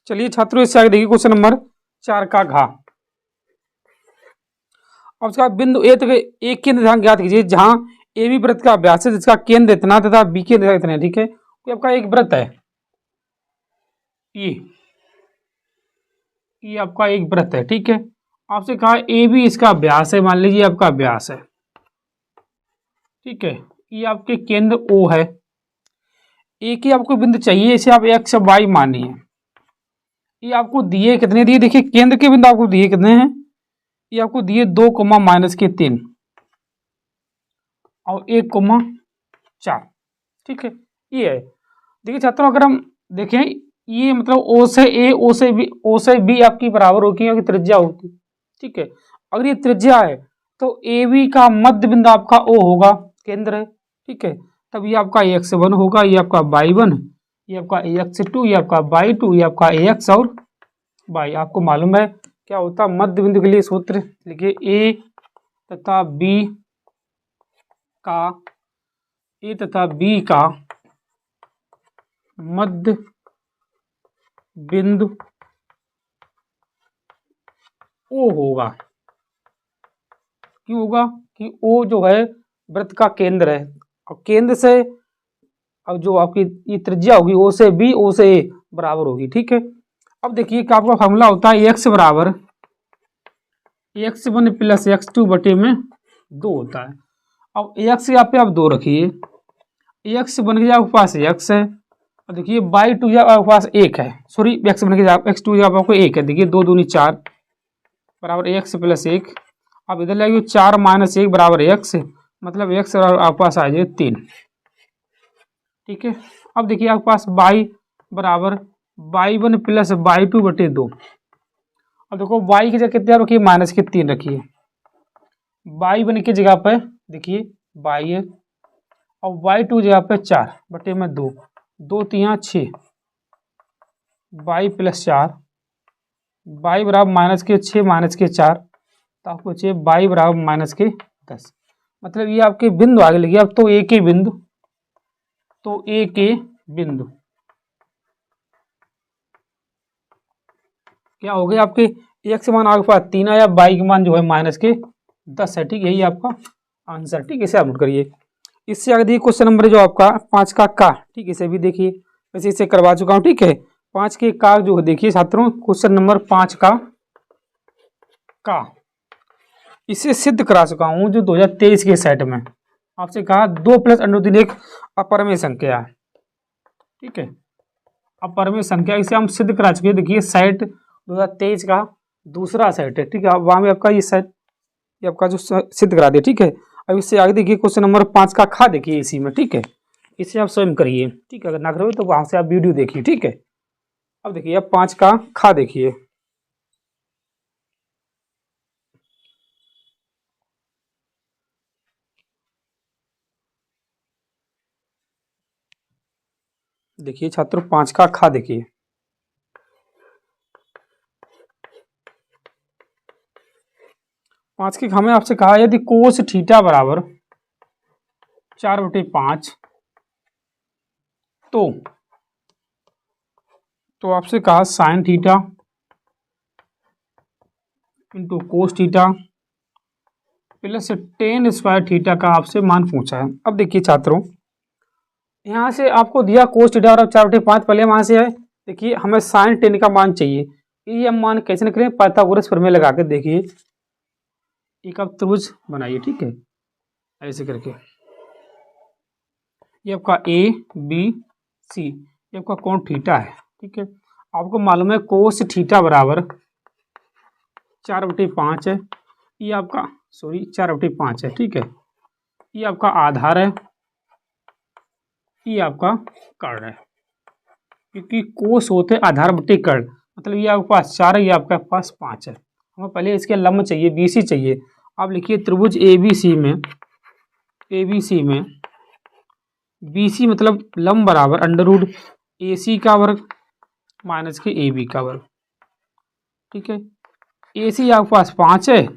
चलिए छात्रों इससे आगे देखिए क्वेश्चन नंबर 4 का घा। अब उसका बिंदु ए तक एक केंद्र ध्यान ज्ञात कीजिए जहां ए बी वृत्त का व्यास है जिसका केंद्र इतना तथा बी केंद्र इतना है। ठीक है, तो आपका एक वृत्त है ये आपका एक वृत्त है। ठीक है, आपसे कहा ए बी इसका व्यास है, मान लीजिए आपका व्यास है। ठीक है, ये आपके केंद्र ओ है, ए की आपको बिंदु चाहिए, इसे आप एक्स वाई मानिए। ये आपको दिए कितने दिए, देखिए केंद्र के बिंदु आपको दिए कितने हैं, ये आपको दिए 2, -3 और 1, 4। ठीक है, ये है। देखिए छात्रों अगर हम देखें ये मतलब ओ से ए ओ से बी आपकी बराबर होगी क्योंकि त्रिज्या होगी। ठीक है, अगर ये त्रिज्या है तो ए बी का मध्य बिंदु आपका ओ होगा, केंद्र है। ठीक है, तब ये आपका x1 होगा, ये आपका y1, ये आपका x2, ये आपका y2, ये आपका ax और y। आपको मालूम है क्या होता है मध्य बिंदु के लिए सूत्र, लिखिए ए तथा बी का मध्य बिंदु ओ होगा। क्यों होगा कि ओ जो है वृत्त का केंद्र है और केंद्र से अब जो आपकी ये त्रिज्या होगी ओ से बी ओ से ए बराबर होगी। ठीक है, अब देखिए कि आपका फॉर्मूला होता है x बराबर x1 + x2 बटे में 2 होता है। अब x यहाँ पे आप 2 रखिए, x बन के आपके पास x है और देखिए y2 आपके पास 1 है, सॉरी x बन के x2 आपको 1 है। देखिए 2 दूनी 4 बराबर x + 1। अब इधर लगे 4 - 1 बराबर x, मतलब x आपके पास आ जाए 3। ठीक है, अब देखिए आपके पास y बराबर y1 + y2 बटे 2। अब देखो y की जगह कितने रखिए -3 रखिए, y1 की जगह पर देखिए y है और y2 जगह पे 4 बटे में 2, 2 3 6 y + 4 y बराबर -6 तो आपको चाहिए y बराबर -10। मतलब ये आपके बिंदु आगे लिखिए अब तो एक ही बिंदु, तो एक के बिंदु क्या हो गया आपके x मान आपके पास 3 आया, y का मान जो है -10 है। ठीक, यही आपका आंसर। ठीक, इसे आप नोट करिए। इससे आगे देखिए क्वेश्चन नंबर जो आपका 5 का, ठीक है, इसे भी देखिए, वैसे इसे करवा चुका हूँ, ठीक है। 5 के का जो है देखिए छात्रों, क्वेश्चन नंबर 5 का इसे सिद्ध करा चुका हूँ जो 2023 के सेट में आपसे कहा 2 + √3 एक अपरमेय संख्या है, ठीक है, अपरमेय संख्या, इसे हम सिद्ध करा चुके हैं। देखिए सेट 2023 का दूसरा सेट है, ठीक है, वहाँ में आपका ये सेट ये आपका जो सिद्ध करा दिया, ठीक है। अब इससे आगे देखिए क्वेश्चन नंबर 5 का खा देखिए इसी में, ठीक है, इसे आप स्वयं करिए, ठीक है, अगर ना करोगे तो वहाँ से आप वीडियो देखिए, ठीक है। अब देखिए अब 5 का खा देखिए, देखिए छात्रों 5 का खा देखिए, 5 के खा में आपसे कहा यदि कोस थीटा बराबर 4/5 तो आपसे कहा sine theta into cos theta plus ten square theta का आपसे मान पूछा है। अब देखिए छात्रों, यहाँ से आपको दिया कोस थीटा और 4/5, पहले वहाँ से है, देखिए हमें साइन टेन का मान चाहिए। ये हम मान कैसे निकलें, पाइथागोरस प्रमेय लगा के देखिए, एक आप त्रिभुज बनाइए, ठीक है, ऐसे करके, ये आपका ABC, ये आपका कोण थीटा है, ठीक है। आपको मालूम है कोस थीटा बराबर 4/5 है, ये आपका 4/5 है, ठीक है, ये आपका आधार है, ये आपका कर्ण है, क्योंकि कोस होते आधार बटे कर्ण, मतलब ये आपके पास 4 है, ये आपके पास 5 है। हमें पहले इसके लंब चाहिए, BC चाहिए। आप लिखिए त्रिभुज ABC में BC मतलब लंब बराबर √AC का वर्ग माइनस के AB का वर्ग, ठीक है। AC आपके पास 5 है,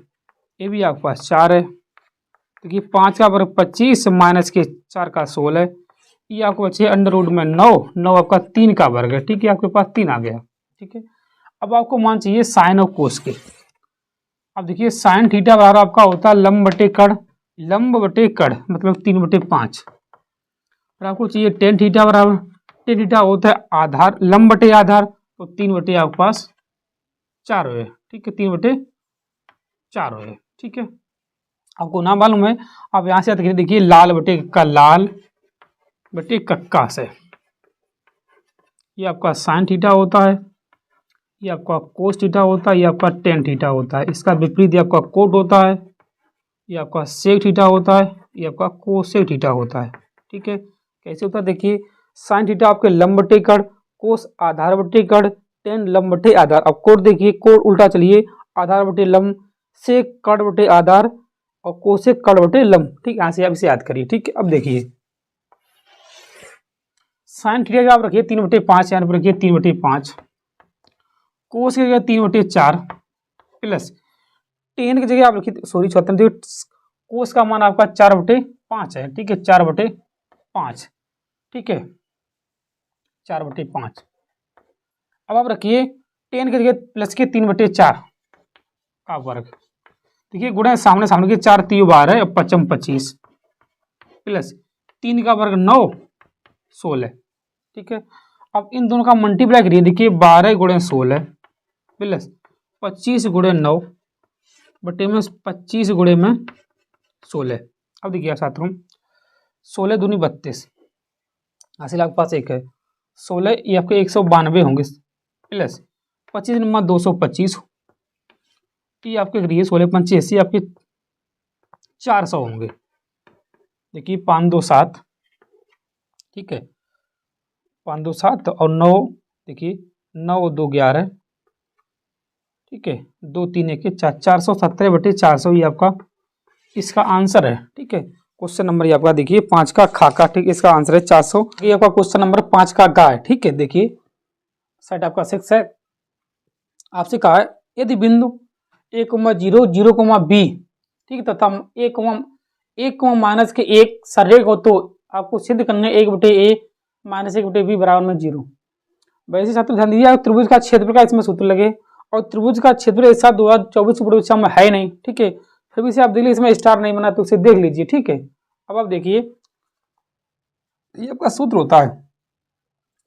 AB आपके पास 4 है, देखिए 5 का वर्ग 25 माइनस के 4 का 16, ये आपको बचे √ में 9 आपका 3 का वर्ग है, ठीक है, आपके पास 3 आ गया, ठीक है। अब आपको मान चाहिए साइन और कोस के। अब देखिए साइन थीटा बराबर आपका होता है लंब बटे कर्ण मतलब 3/5, और आपको चाहिए टेन थीटा बराबर, टेन थीटा होता है आधार लंब बटे आधार, तो 3 आपके पास 4 हुए, ठीक है, 3/4 हुए, ठीक है। आपको ना मालूम है, आप यहाँ से देखिए लाल बटे कक्का से, ये आपका साइन थीटा होता है, ये आपका कोस थीटा होता है, ये आपका टेन थीटा होता है, इसका विपरीत ये आपका कोट होता है, ये आपका सेक थीटा होता है, ये आपका कोसेक थीटा होता है, ठीक है। कैसे होता है देखिए, साइन थीटा आपके लंब बटे कर्ण, कोस आधार बटे कर्ण, टेन लंब बटे आधार। अब कोट देखिए, कोट उल्टा चलिए, आधार बटे लंब, सेक कर्ण बटे आधार और कोसेक कर्ण बटे लंब, ठीक, यहाँ से आप इसे याद करिए, ठीक है। अब देखिए साइन थीटा का आप रखिए 3/5, यहाँ पर रखिए 3/5, कोस की जगह 3/4 प्लस टेन की जगह आप रखिए, स्वतंत्र कोस का मान आपका 4/5 है, ठीक है, 4/5, ठीक है, 4/5। अब आप रखिए टेन की जगह प्लस के 3/4 का वर्ग, देखिए गुणा सामने के 4 3 12 है, 5 25 प्लस 3 का वर्ग 9 16, ठीक है। अब इन दोनों का मल्टीप्लाई करिए, देखिए 12 × 16 प्लस 25 × 9 बटे में 25 × 16। अब देखिए छात्रों 16 दूनी 32, हासिल आपके पास एक है 16, ये आपके 192 होंगे प्लस 25 नंबर 225, ये आपके करिए 16 पंचे 80, आपके 400 होंगे, देखिए 5 2 7, ठीक है, 5 2 7 और 9, देखिए 9 2 11, ठीक है, 2 3 1 4, 470/400 ये आपका इसका आंसर है, ठीक है। क्वेश्चन नंबर ये आपका देखिए 5 का खाका, ठीक, इसका आंसर है 400। ये आपका क्वेश्चन नंबर 5 का गा है, ठीक है। देखिए सेट आपका 6 है, आपसे कहा है यदि बिंदु A,0 0,B, ठीक, तथा 1, माइनस के 1 सररेख हो तो आपको सिद्ध करना है 1/A माइनस 1/B बराबर में 0। वैसे छात्र ध्यान दीजिए, त्रिभुज का क्षेत्रफल का इसमें सूत्र लगे, और त्रिभुज का क्षेत्रफल एक साथ 2024 की परीक्षा में है नहीं, ठीक है, फिर भी इसे आप देख लीजिए, इसमें स्टार नहीं बना तो उसे देख लीजिए, ठीक है। अब आप देखिए ये आपका सूत्र होता है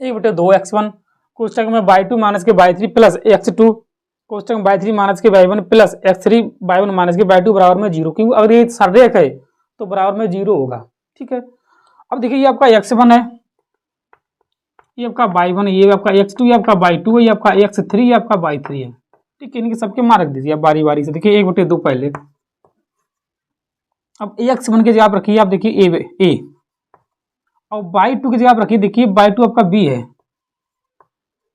1/2x1 कोष्टक में y2 माइनस के y3 प्लस x2 कोष्टक में y3 माइनस के y1 plus x3 y1 minus के y2 बराबर में 0, क्योंकि अगर ये सररेख है तो बराबर में 0 होगा। ठीक है, अब देखिए ये आपका x1 है, ये आपका y1 है, ये आपका x2, ये आपका y2 है, ये आपका x3, ये आपका y3 है। ठीक है, इनके सबके मान रख दीजिए आप बारी बारी से। देखिए 1/2 पहले, अब x1 की जगह आप रखिए, आप देखिए a और y2 की जगह आप रखिए, देखिए y2 आपका b है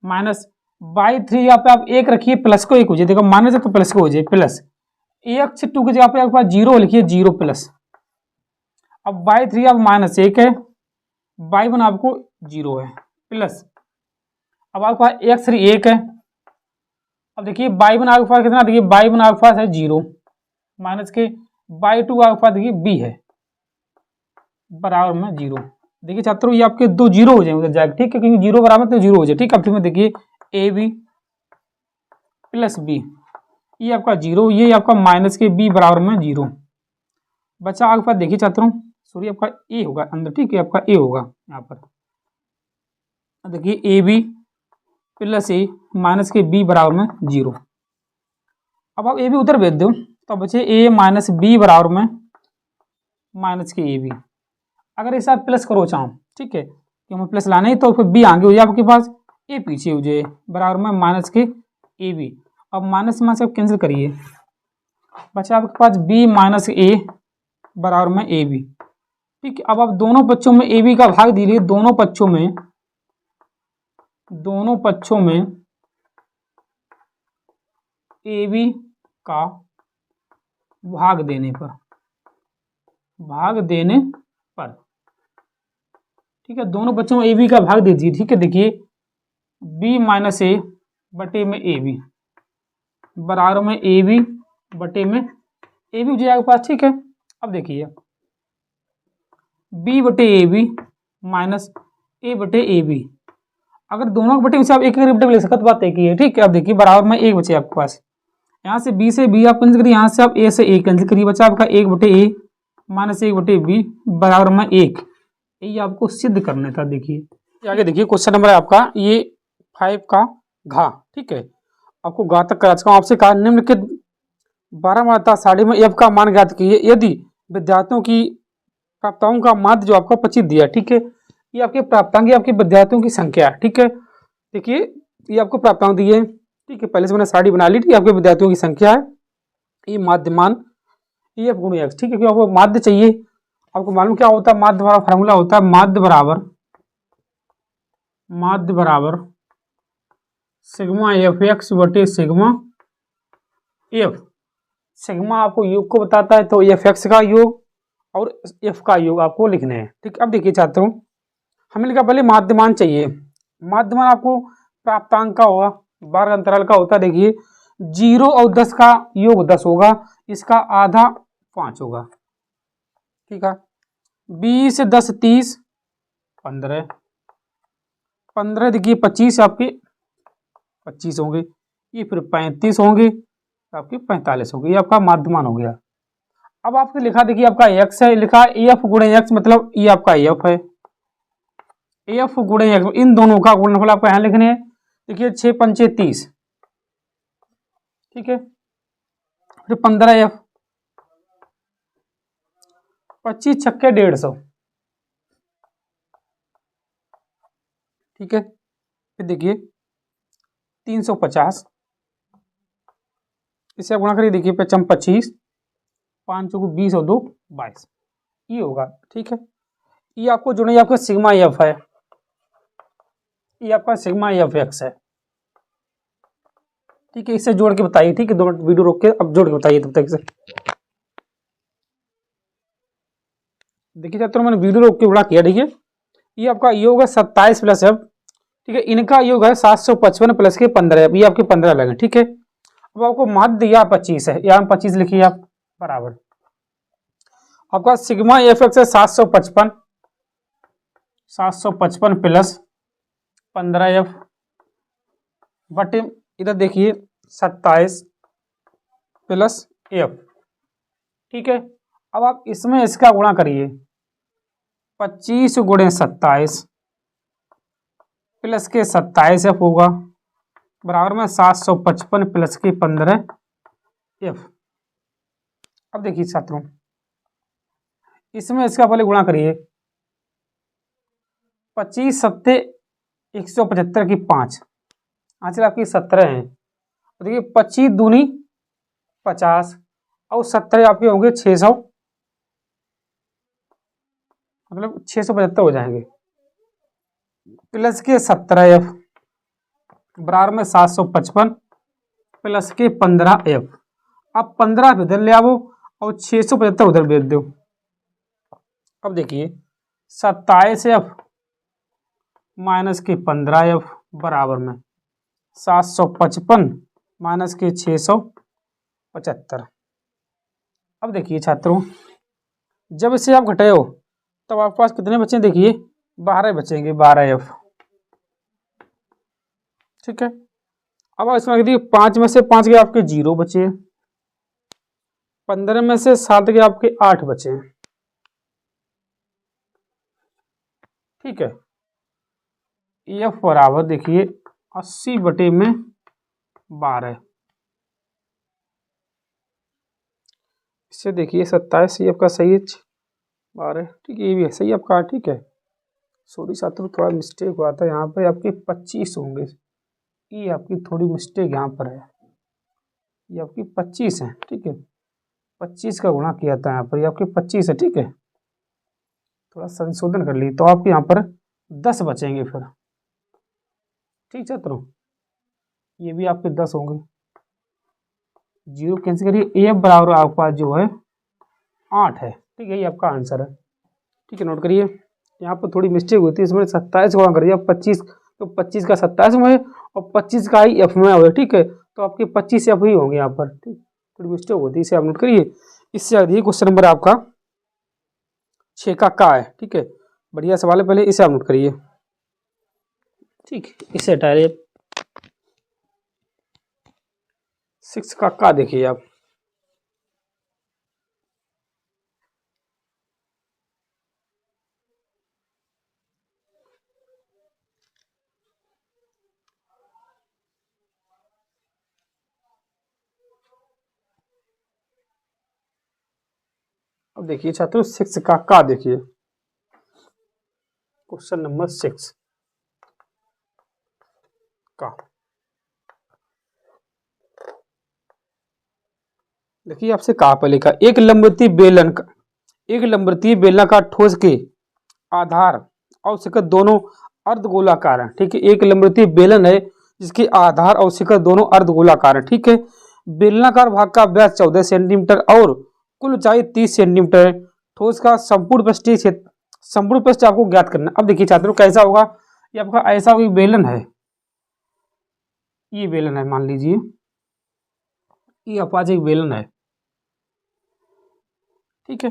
माइनस y3 यहाँ पे आप 1 रखिए, प्लस को 1 हो जाए, देखो माइनस है तो प्लस को हो जाए प्लस, x2 की जगह पे आपके पास 0 लिखिए, 0 प्लस, अब y3 आप -1 है, y1 आपको 0 है प्लस, अब आपके पास x3 1 है, अब देखिए y1 आपके पास कितना, देखिए y1 आपके पास है 0 माइनस के y2 आपके पास देखिए b है बराबर में 0। देखिए छात्रों ये आपके 2 0 हो जाएंगे उधर जाएगा। ठीक है, क्योंकि 0 बराबर तो 0 हो जाए। ठीक है, अब फिर में देखिए ए बी प्लस बी, ये आपका 0, ये आपका माइनस के b बराबर में 0 बचा। आपके पास देखिए छात्रों सॉरी आपका ए होगा अंदर। ठीक है, आपका ए होगा यहाँ पर, देखिए A B plus A minus के b बराबर में 0। अब आप ए बी उधर भेज दो तो बचे ए माइनस बी बराबर में माइनस के ए बी। अगर इसे आप प्लस करो चाहो, ठीक है, कि हमें प्लस लाना ही तो फिर बी आगे हो जाए आपके पास, ए पीछे हो जाए बराबर में माइनस के ए बी। अब माइनस में से आप कैंसिल करिए, बचा आपके पास बी माइनस ए बराबर में ए बी। ठीक है, अब आप दोनों पक्षों में ए बी का भाग दीजिए, दोनों पक्षों में ए बी का भाग देने पर ठीक है, दोनों बच्चों में ए बी का भाग दीजिए। ठीक है, देखिए बी माइनस ए बटे में ए बी बराबर में ए बी बटे में ए बी हो जाएगा पास। ठीक है, अब देखिए बी बटे ए बी माइनस ए बटे ए बी, अगर दोनों बटे से आप एक बटे ले सकते बात एक ही है। ठीक है, अब देखिए बराबर में एक बचे आपके पास, यहाँ से बी से बी आप कैंसिल करिए, यहाँ से आप ए से ए कैंसिल करिए, बचा आपका 1/a माइनस 1/b बराबर में 1। ये आपको सिद्ध करना था। देखिए आगे देखिए क्वेश्चन नंबर है आपका ये 5 का घा। ठीक है, आपको घा तक करा चुका हूं। आपसे कहा निम्नलिखित 12 मात्रा सारणी में f का मान ज्ञात कीजिए यदि विद्यार्थियों की प्राप्तांक का माध्य जो आपका 25 दिया। ठीक है, ये आपके प्राप्तांक, आपके विद्यार्थियों की संख्या। ठीक है, देखिए ये आपको प्राप्तांक दिए। ठीक है, पहले से मैंने सारणी बना ली। ठीक है, आपके विद्यार्थियों की संख्या है, ये माध्यमान ये f गुणा x। ठीक है, क्योंकि आपको माध्य चाहिए, आपको मालूम क्या होता है माध्य वाला फार्मूला होता है माध्य बराबर सिग्मा एफ एक्स बटे सिग्मा एफ। सिग्मा आपको योग को बताता है, तो एफ एक्स का योग और एफ का योग आपको लिखने हैं। ठीक, अब देखिए छात्रों हमें लिखा पहले माध्यमान चाहिए। माध्यमान आपको प्राप्तांक का होगा, वर्ग अंतराल का होता है। देखिए 0 और 10 का योग 10 होगा, इसका आधा 5 होगा। ठीक है, 20 10 30 15 15 देखिए 25 आपके 25 होंगे, ये फिर 35 होंगे, आपके 45 होंगे। ये आपका माध्यमान हो गया। अब आपने लिखा देखिए आपका x है, लिखा एफ गुणे एक्स, मतलब ये आपका एफ है, एफ गुणे एक्स, इन दोनों का गुणनफल आपको यहाँ लिखने हैं। देखिए 6 पंचे 30। ठीक है, फिर 15f 25 छक्के 150। ठीक है, फिर देखिए 350, इसे आप गुणा करिए। देखिए 55 25 5 चौको 20 और 2 22, ये होगा। ठीक है, ये आपको जो नहीं आपका सिग्मा एफ है, ये आपका सिग्मा एफ एक्स है। ठीक है, इससे जोड़ के बताइए। ठीक है, 2 मिनट वीडियो रोक के अब जोड़ के बताइए तब तक से। देखिए छात्रों मैंने वीडियो रोक के गुणा किया। ठीक है, ये आपका योग है 27 प्लस एफ। ठीक है, इनका योग है 755 प्लस के 15, ये आपके 15 लगे। ठीक है, अब आपको माध्य दिया 25 है, यहाँ 25 लिखिए आप बराबर आपका सिग्मा एफ एक्स है 755 प्लस 15f बटे इधर देखिए 27 प्लस एफ। ठीक है, अब आप इसमें इसका गुणा करिए, 25 गुणे 27 प्लस के 27 एफ होगा बराबर में 755 प्लस के 15 एफ। अब देखिए छात्रों, इसमें इसका पहले गुणा करिए। 25 सत्ते 175 की 5, आंसर आपकी 17 है। देखिए 25 दूनी 50 और 17 आपके होंगे 600, मतलब 675 हो जाएंगे प्लस के 17 एफ बराबर में 755 प्लस के 15 एफ। अब 15 इधर ले आओ और 675 उधर भेज दो। अब देखिए 27 एफ माइनस के 15 एफ बराबर में 755 माइनस के 675। अब देखिए छात्रों, जब इसे आप घटाए हो तब आपके पास कितने बचे? देखिए 12 बचेंगे, 12 एफ। ठीक है, अब इसमें देखिए 5 में से 5 के आपके 0 बचे, 15 में से 7 के आपके 8 बचे। ठीक है, एफ बराबर देखिए 80 बटे में 12। इससे देखिए 27 एफ का सही है 12। ठीक है, ये भी है सही आपका। ठीक है, सॉरी छात्रों थोड़ा मिस्टेक हुआ था, यहाँ पर आपके 25 होंगे, ये आपकी थोड़ी मिस्टेक यहाँ पर है, ये आपकी 25 है। ठीक है, 25 का गुणा किया था यहाँ पर, ये आपके 25 है। ठीक है, थोड़ा संशोधन कर ली तो आपके यहाँ पर 10 बचेंगे फिर। ठीक छात्रों, ये भी आपके 10 होंगे, 0 कैंसिल करिए, एफ बराबर आपके पास जो है 8 है। ठीक है, ये आपका आंसर है। ठीक है, नोट करिए, यहाँ पर थोड़ी मिस्टेक होती है, इसमें 27 गुणा करिए 25, तो 25 का 27 में और 25 का ही एफ में हो। ठीक है, तो आपके 25 एफ ही होंगे यहाँ पर। ठीक, थोड़ी मिस्टेक होती है, इसे आप नोट करिए। इससे आगे क्वेश्चन नंबर आपका 6 का है। ठीक है, बढ़िया सवाल है, पहले इसे आप नोट करिए। ठीक, इसे हटाइए। 6 का देखिए आप, अब देखिए छात्रों 6 का देखिए, क्वेश्चन नंबर 6 का देखिए, आपसे कहा पहले का एक लंबवृत्तीय बेलनाकार ठोस के आधार और शिखर दोनों अर्धगोलाकार है। ठीक है, एक लंबवृत्तीय बेलन है जिसके आधार और शिखर दोनों अर्धगोलाकार है। ठीक है, बेलनाकार भाग का व्यास 14 सेंटीमीटर और कुल ऊंचाई 30 सेंटीमीटर है। ठोस का संपूर्ण पृष्ठ आपको ज्ञात करना। अब देखिए छात्रों कैसा होगा, ये आपका ऐसा कोई बेलन है, ये बेलन है, मान लीजिए ये आपका एक बेलन है। ठीक है,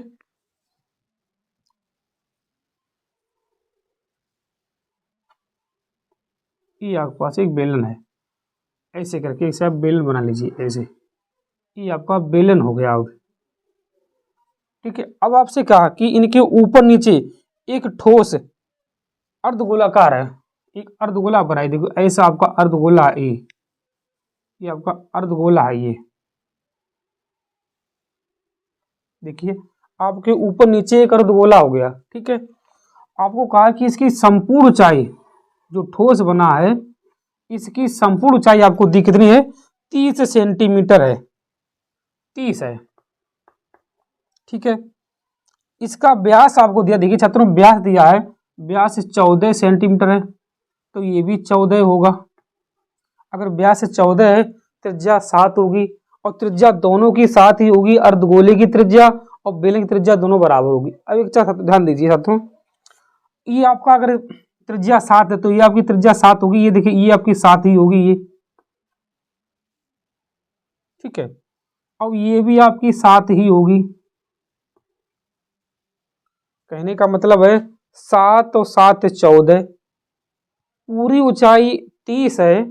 ये आपके पास एक बेलन है, ऐसे करके इसे आप बेलन बना लीजिए ऐसे, ये आपका बेलन हो गया। अब ठीक है, अब आपसे कहा कि इनके ऊपर नीचे एक ठोस अर्धगोलाकार है, एक अर्धगोला बनाई। देखो ऐसा आपका अर्धगोला है, ये आपका अर्धगोला है। ये देखिए आपके ऊपर नीचे एक अर्धगोला हो गया। ठीक है, आपको कहा कि इसकी संपूर्ण ऊंचाई जो ठोस बना है, इसकी संपूर्ण ऊंचाई आपको दी कितनी है? 30 सेंटीमीटर है, 30 है। ठीक है, इसका व्यास आपको दिया, देखिए छात्रों व्यास दिया है, व्यास 14 सेंटीमीटर है, तो ये भी 14 होगा। अगर व्यास 14 है, त्रिज्या 7 होगी, और त्रिज्या दोनों की 7 ही होगी, अर्धगोले की त्रिज्या और बेलन की त्रिज्या दोनों बराबर होगी। अब एक ध्यान दीजिए छात्रों, ये आपका अगर त्रिज्या 7 है तो ये आपकी त्रिज्या 7 होगी, ये देखिए ये आपकी 7 ही होगी ये। ठीक है, अब ये भी आपकी 7 ही होगी। कहने का मतलब है 7 और 7 14, पूरी ऊंचाई 30 है,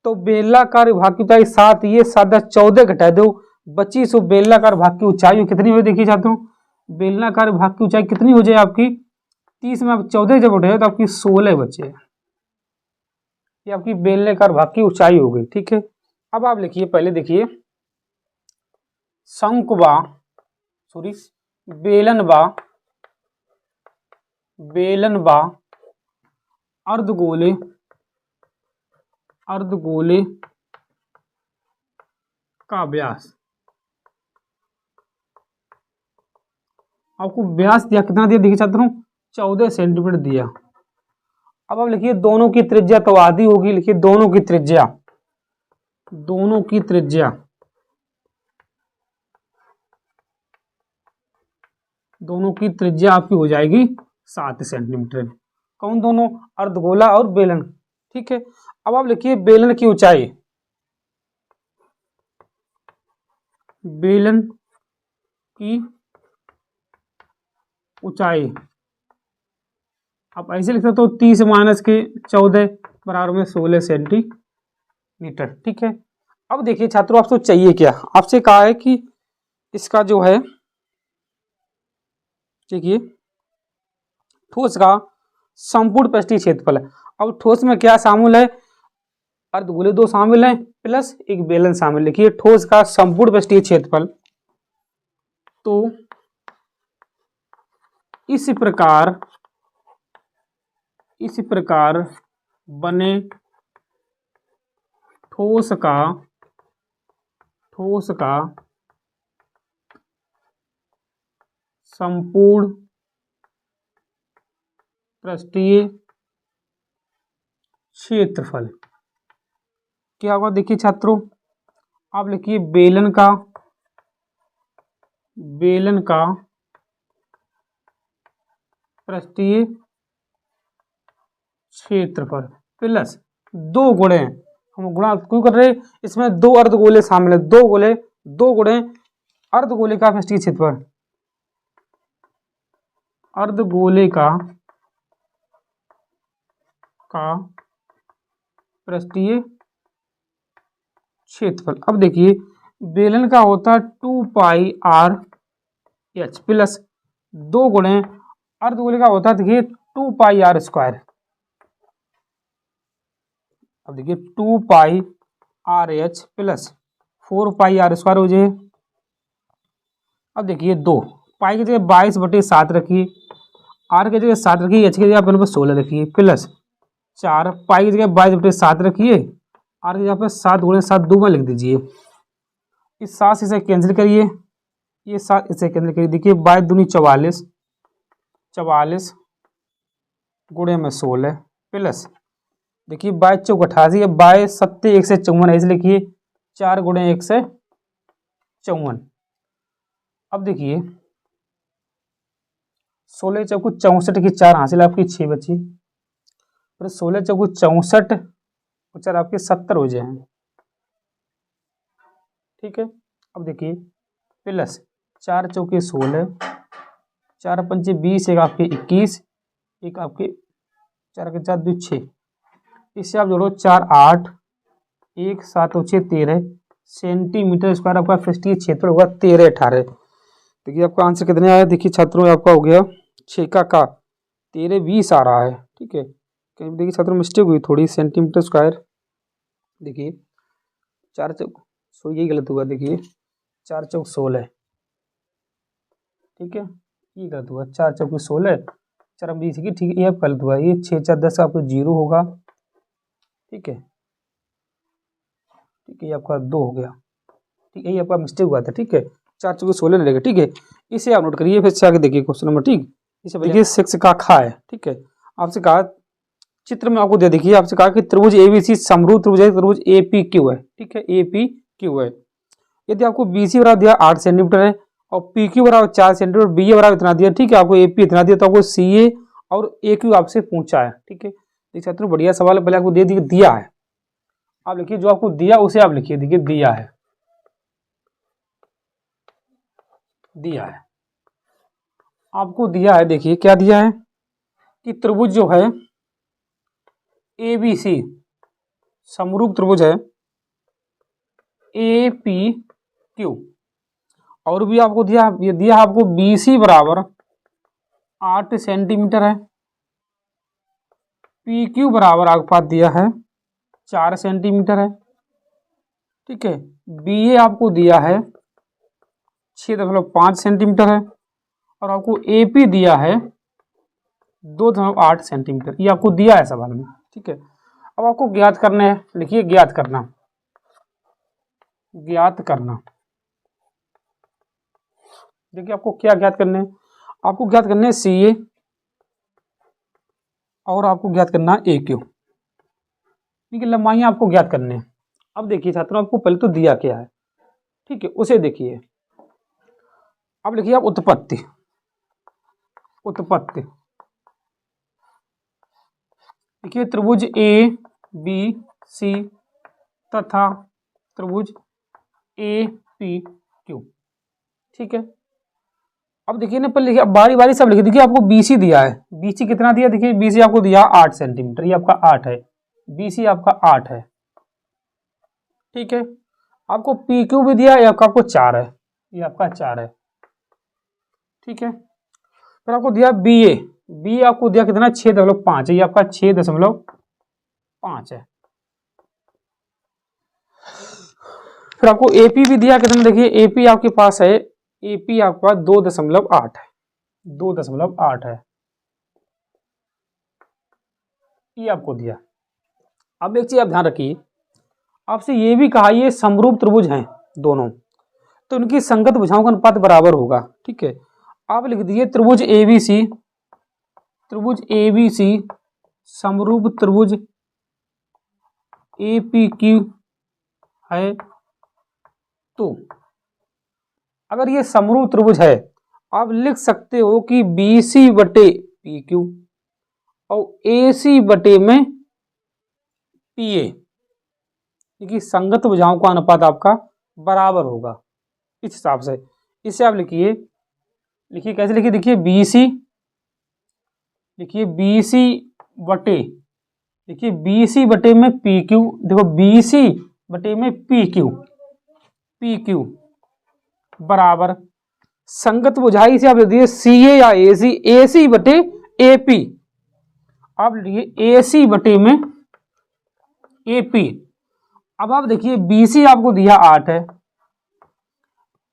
तो बेलनाकार भाग की ऊंचाई 7, ये 7 14 घटा दो, बची सो बेलनाकार भाग की ऊंचाई कितनी हो? देखिए छात्रों बेलनाकार भाग की ऊंचाई कितनी हो जाए आपकी 30 में आप 14 जब उठे तो आपकी 16 बचे। ये आपकी बेलनाकार भाग की ऊंचाई हो गई। ठीक है, अब आप लिखिए, पहले देखिए शंकुबा सॉरी बेलनबा बेलनबा अर्धगोले अर्धगोले का व्यास। आपको व्यास दिया, कितना दिया देखिए छात्रों, 14 सेंटीमीटर दिया। अब आप लिखिए दोनों की त्रिज्या तो आधी होगी, लिखिए दोनों की त्रिज्या, दोनों की त्रिज्या, दोनों की त्रिज्या आपकी हो जाएगी 7 सेंटीमीटर। कौन दोनों, अर्धगोला और बेलन। ठीक है, अब आप लिखिए बेलन की ऊंचाई, बेलन की ऊंचाई आप ऐसे लिख सकते हो 30 माइनस के 14 बराबर में 16 सेंटीमीटर। ठीक है, अब देखिए छात्रों आपसे चाहिए क्या, आपसे कहा है कि इसका जो है देखिए ठोस का संपूर्ण पृष्ठीय क्षेत्रफल है। अब ठोस में क्या शामिल है, अर्धगोले 2 शामिल हैं प्लस एक बेलन शामिल। लिखिए ठोस का संपूर्ण पृष्ठीय क्षेत्रफल, तो इस प्रकार बने ठोस का संपूर्ण पृष्ठीय क्षेत्रफल क्या होगा। देखिए छात्रों आप लिखिए बेलन का पृष्ठीय क्षेत्रफल प्लस 2 गुणे, हम गुणा क्यों कर रहे हैं, इसमें 2 अर्धगोले शामिल है, 2 गुणे अर्धगोले का पृष्ठीय क्षेत्रफल, अर्धगोले का पृष्ठीय क्षेत्रफल। अब देखिए बेलन का होता है 2πr/h प्लस 2 गुणे अर्धगोले का होता है देखिए 2πr²। अब देखिए 2πr/h प्लस 4πr² हो जाए। अब देखिए 2 पाई की जगह 22/7 रखिए, आर की जगह 7 रखिए, एच की जगह पर 16 रखिए प्लस 4 पाई की जगह 22/7 रखिए, आर की जगह पर 7 गुणे 7 2 में लिख दीजिए। इस 7 से इसे कैंसिल करिए, ये 7 इसे कैंसिल करिए। देखिए 22 दूनी 44, 44 गुणे में 16 प्लस देखिए 22 चौक 88 है, 22 7 1 से 54 है, इसलिए लिखिए 4 गुणे 1 से 54। अब देखिए 16 चौको 64 की 4 हासिल आपकी 6 बची, फिर 16 चौको 64 और 4 आपके 70 हो जाए। ठीक है, अब देखिए प्लस 4 चौके 16, 4 पंचे 20, एक आपके 21, एक आपके 4 के 4 2 6, इससे आप जोड़ो 4 8 1 7 और 6 13 सेंटीमीटर स्क्वायर आपका पृष्ठीय क्षेत्रफल होगा 13 18। देखिए आपका आंसर कितने आया, देखिए छात्रों आपका हो गया 6 का 13 20 आ रहा है। ठीक है, कहीं देखिए छात्रों मिस्टेक हुई थोड़ी, सेंटीमीटर स्क्वायर देखिए 4 चौक यही गलत हुआ, देखिए 4 चौक 16। ठीक है, ये गलत हुआ, 4 चौक 16 4 20 की, ठीक है ये गलत हुआ, ये 6 4 10 आपको 0 होगा। ठीक है, ठीक है ये आपका 2 हो गया। ठीक है, ये आपका मिस्टेक हुआ था। ठीक है, 4 चौके 16 नहीं रहेगा। ठीक है, इसे आप नोट करिए, फिर से आगे देखिए क्वेश्चन नंबर। ठीक, इसे देखिए 6 का खा है। ठीक है, आपसे कहा चित्र में आपको दे, देखिए आपसे कहा कि त्रिभुज एबीसी समरूप त्रिभुज है, त्रिभुज एपीक्यू है। ठीक है, एपीक्यू है। यदि आपको बीसी बराबर दिया 8 सेंटीमीटर है और पीक्यू बराबर 4 सेंटीमीटर, बी बराबर इतना दिया, ठीक है आपको एपी इतना दिया, तो आपको सीए और एक्यू आपसे पूछा है। ठीक है, देख सकते हो बढ़िया सवाल है, पहले आपको दे दिया है, आप लिखिए जो आपको दिया उसे आप लिखिए। देखिए दिया है आपको दिया है, देखिए क्या दिया है कि त्रिभुज जो है एबीसी समरूप त्रिभुज है एपीक्यू, और भी आपको दिया आपको बीसी बराबर 8 सेंटीमीटर है। पी क्यू बराबर आपके पास दिया है 4 सेंटीमीटर है, ठीक है। बी ए आपको दिया है 6.5 सेंटीमीटर है, और आपको ए पी दिया है 2.8 सेंटीमीटर, ये आपको दिया है सवाल में, ठीक है। अब आपको ज्ञात करना है, लिखिए ज्ञात करना, ज्ञात करना। देखिए आपको क्या ज्ञात करने हैं, आपको ज्ञात करने हैं सी ए और आपको ज्ञात करना है ए क्यू, ठीक है। लंबाइयां आपको ज्ञात करने हैं। अब देखिए छात्रों, आपको पहले तो दिया क्या है, ठीक है, उसे देखिए। अब लिखिए आप उत्पत्ति, उत्पत्ति देखिए त्रिभुज ए बी सी तथा त्रिभुज ए पी क्यू, ठीक है। अब देखिए ना, पहले लिखिए, अब बारी बारी सब लिखिए। देखिए आपको बीसी दिया है, बीसी कितना दिया, देखिए बीसी आपको दिया 8 सेंटीमीटर, ये आपका 8 है, बीसी आपका 8 है, ठीक है। आपको पी क्यू भी दिया, ये आपको 4 है, ये आपका 4 है, ठीक है। फिर आपको दिया बी ए, बी आपको दिया कितना 6.5 है, ये आपका 6.5 है। फिर आपको एपी भी दिया कितना, देखिए एपी आपके पास है, एपी आपके पास 2.8 है, 2.8 है, ये आपको दिया। अब एक चीज आप ध्यान रखिए, आपसे ये भी कहा ये समरूप त्रिभुज हैं दोनों, तो उनकी संगत भुजाओं का अनुपात बराबर होगा, ठीक है। आप लिख दिए त्रिभुज एबीसी, त्रिभुज एबीसी समरूप त्रिभुज एपीक्यू है। तो अगर ये समरूप त्रिभुज है, आप लिख सकते हो कि बीसी बटे पी क्यू और एसी बटे में पी ए, क्योंकि संगत भुजाओं का अनुपात आपका बराबर होगा इस हिसाब से। इसे आप लिखिए, लिखिए कैसे लिखिए, देखिए बीसी, लिखिए बीसी बटे, देखिए बीसी बटे में पी क्यू, देखो बीसी बटे में पी क्यू, पी क्यू बराबर संगत बुझाई से आप लिख दिए सी ए या ए सी, ए सी बटे ए पी, आप लिखिए ए सी बटे में ए पी। अब आप देखिए बीसी आपको दिया 8 है,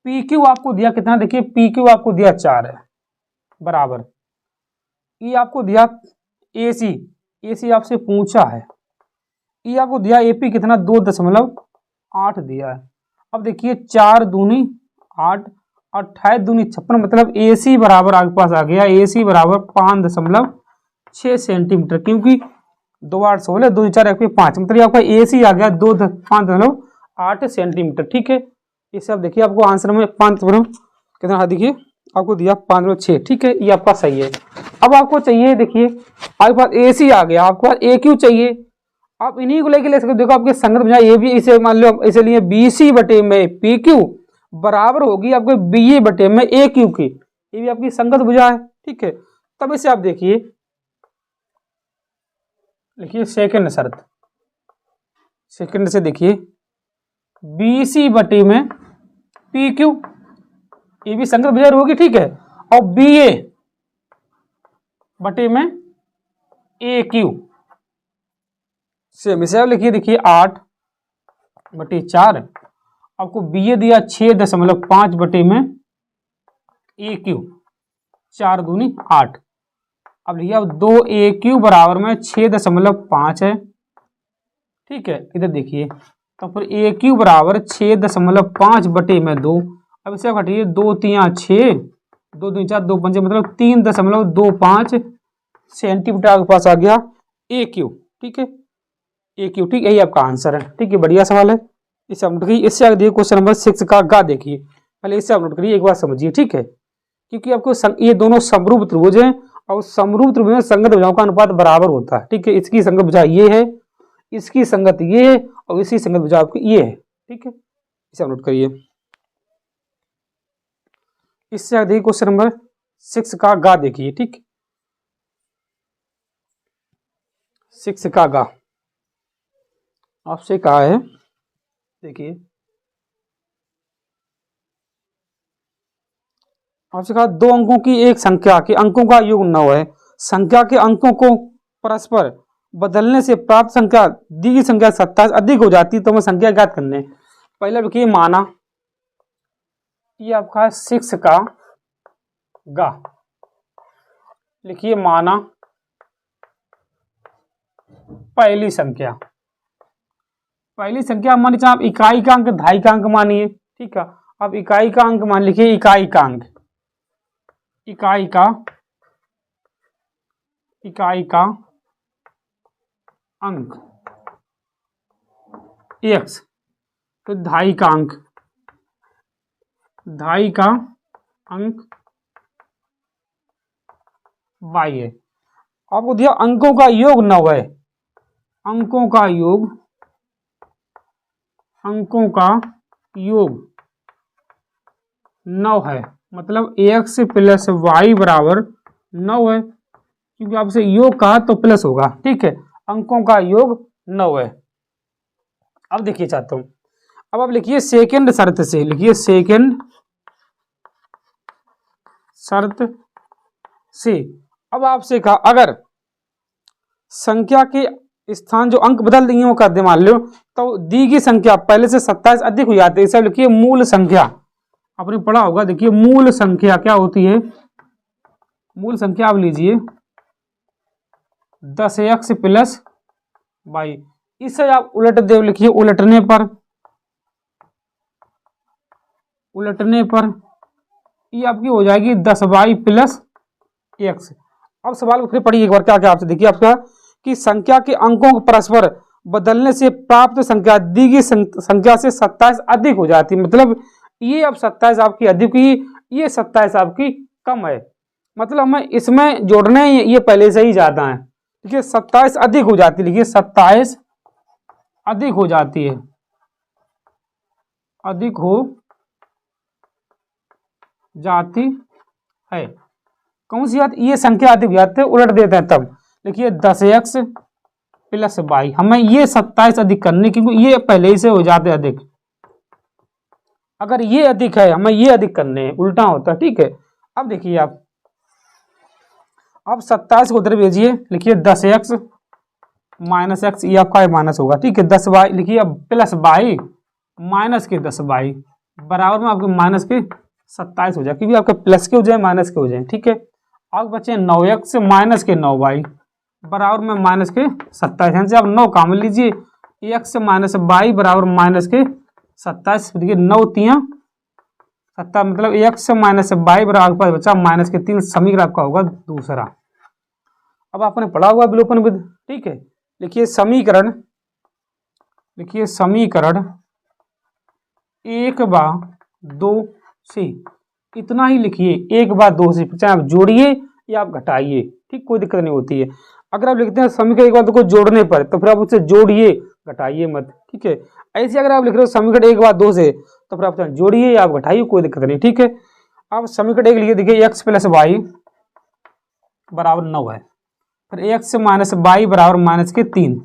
पी क्यू आपको दिया कितना, देखिए पी क्यू आपको दिया 4 है, बराबर ई आपको दिया ए सी, ए सी आपसे पूछा है, ई आपको दिया ए पी कितना 2.8 दिया है। अब देखिए 4 दूनी 8, 28 दूनी 56, मतलब ए सी बराबर आपके पास आ गया, ए सी बराबर 5.6 सेंटीमीटर, क्योंकि 2 8 16 2 4 1 5, मतलब आपका ए सी आ गया 5.8 सेंटीमीटर, ठीक है। इसे आप देखिए आपको आंसर में 5 कितना देखिए आपको दिया 5.6, ठीक है, ये आपका सही है। अब आपको चाहिए, देखिए आपके पास ए सी आ गया, आपके पास ए क्यू चाहिए, आप इन्हीं को लेके ले सकते हो। देखो आपके संगत भुजा ये भी, इसे मान लो इसे लिए बी सी बटे में पी क्यू बराबर होगी आपको बी ए बटे में ए क्यू की, ये भी आपकी संगत भुजा है, ठीक है। तब इसे आप देखिए, लिखिए सेकंड शर्त, सेकंड से देखिए बी सी बटे में पी क्यू, ये भी संगत भुजा होगी, ठीक है, और बी ए बटे में ए क्यू सेम। इसे आप लिखिए, देखिए 8 बटे 4, आपको बी ए दिया 6.5 बटे में ए क्यू, 4 दूनी 8। अब लिखिए अब 2 ए क्यू बराबर में 6.5 है, ठीक है। इधर देखिए तो फिर ए क्यू बराबर 6.5 बटे में 2। अब इसे घटिए 2 3 6, 2 2 4 2 5, मतलब 3.25 सेंटीमीटर आपके पास आ गया ए क्यू, ठीक है, ए क्यू, ठीक, यही आपका आंसर है, ठीक है। बढ़िया सवाल है, इसे आप नोट करिए। इससे आगे देखिए क्वेश्चन नंबर 6 का गा देखिए, पहले इसे आप नोट करिए, एक बार समझिए, ठीक है, क्योंकि आपको ये दोनों समरूप त्रिभुज हैं और समरूप त्रिभुज में संगत भुजाओं का अनुपात बराबर होता है, ठीक है। इसकी संगत भुजा ये है, इसकी संगत ये है और इसकी संगत भुजा आपकी ये है, ठीक है, इसे आप नोट करिए। इससे आगे देखिए क्वेश्चन नंबर 6 का गा देखिए, ठीक, 6 का गा आपसे कहा है, देखिए आपसे कहा 2 अंकों की एक संख्या के अंकों का योग 9 है, संख्या के अंकों को परस्पर बदलने से प्राप्त संख्या दी गई संख्या 27 अधिक हो जाती है तो हमें संख्या ज्ञात करने। पहले लिखिए माना, ये आपका 6 का गा। लिखिए माना पहली संख्या मान लीजिए आप इकाई का अंक दहाई का अंक मानिए, ठीक है। अब इकाई का अंक मान लिखिए, इकाई का अंक x, तो दहाई का अंक y है। आपको दिया अंकों का योग 9 है, अंकों का योग 9 है, मतलब x प्लस y बराबर 9 है, क्योंकि आपसे योग कहा तो प्लस होगा, ठीक है। अंकों का योग 9 है। अब देखिए चाहता हूं, अब आप लिखिए सेकंड शर्त से, लिखिए सेकंड शर्त से। अब आपसे कहा अगर संख्या के स्थान जो अंक बदल देंगे वो कर दे मान लो, तो दी गई संख्या पहले से 27 अधिक हो जाती है, इसे लिखिए मूल संख्या। आपने पढ़ा होगा, देखिए मूल संख्या क्या होती है। मूल संख्या आप लीजिए 10x प्लस y, इसे आप उलट दे, लिखिए उलटने पर ये आपकी हो जाएगी 10y प्लस x। अब सवाल फिर पढ़िए एक बार, क्या क्या आपसे देखिए आपका कि संख्या के अंकों को परस्पर बदलने से प्राप्त संख्या दी गई संख्या से 27 अधिक हो जाती है, मतलब ये अब 27 आपकी अधिक हुई, ये 27 आपकी कम है, मतलब हमें इसमें जोड़ने ये पहले से ही ज्यादा है, ठीक है। 27 अधिक हो जाती है, लिखिए 27 अधिक हो जाती है, अधिक हो जाती है। कौन सी बात, ये संख्या अधिक हो जाती है, उलट देते हैं तब। लिखिए 10x प्लस y, हमें ये 27 अधिक करने, क्योंकि ये पहले ही से हो जाते अधिक। अगर ये अधिक है हमें ये अधिक करने हैं, उल्टा होता है, ठीक है। अब देखिए आप, अब 27 को उधर भेजिए, लिखिए 10x माइनस x, ये आपका माइनस होगा, ठीक है। 10y लिखिए, अब प्लस y माइनस के 10y बराबर में आपके माइनस के 27 हो जाए, क्योंकि आपके प्लस के हो जाए माइनस के हो जाए, ठीक है। अब बचे 9x माइनस के 9y बराबर में माइनस के 27, यहाँ से आप 9 कामन लीजिए, x माइनस y बराबर माइनस के 27, देखिए 9 तिया 7, मतलब x माइनस y बराबर बचा माइनस के 3, समीकरण आपका होगा दूसरा। अब आपने पढ़ा हुआ विलोपन विधि, ठीक है। लिखिए समीकरण 1/2 से, इतना ही लिखिए 1/2 से, चाहे आप जोड़िए या आप घटाइए, ठीक, कोई दिक्कत नहीं होती है। अगर आप लिखते हैं समीकरण 1/2 को जोड़ने पर, तो फिर आप उससे जोड़िए, घटाइए मत, ठीक है। ऐसे अगर आप लिख रहे हो समीकरण 1/2 से, तो फिर आप जोड़िए या आप घटाइए, कोई दिक्कत नहीं, ठीक है। अब समीकरण 1 लिखिए, देखिए x प्लस y बराबर 9 है, फिर x माइनस y बराबर माइनस के 3।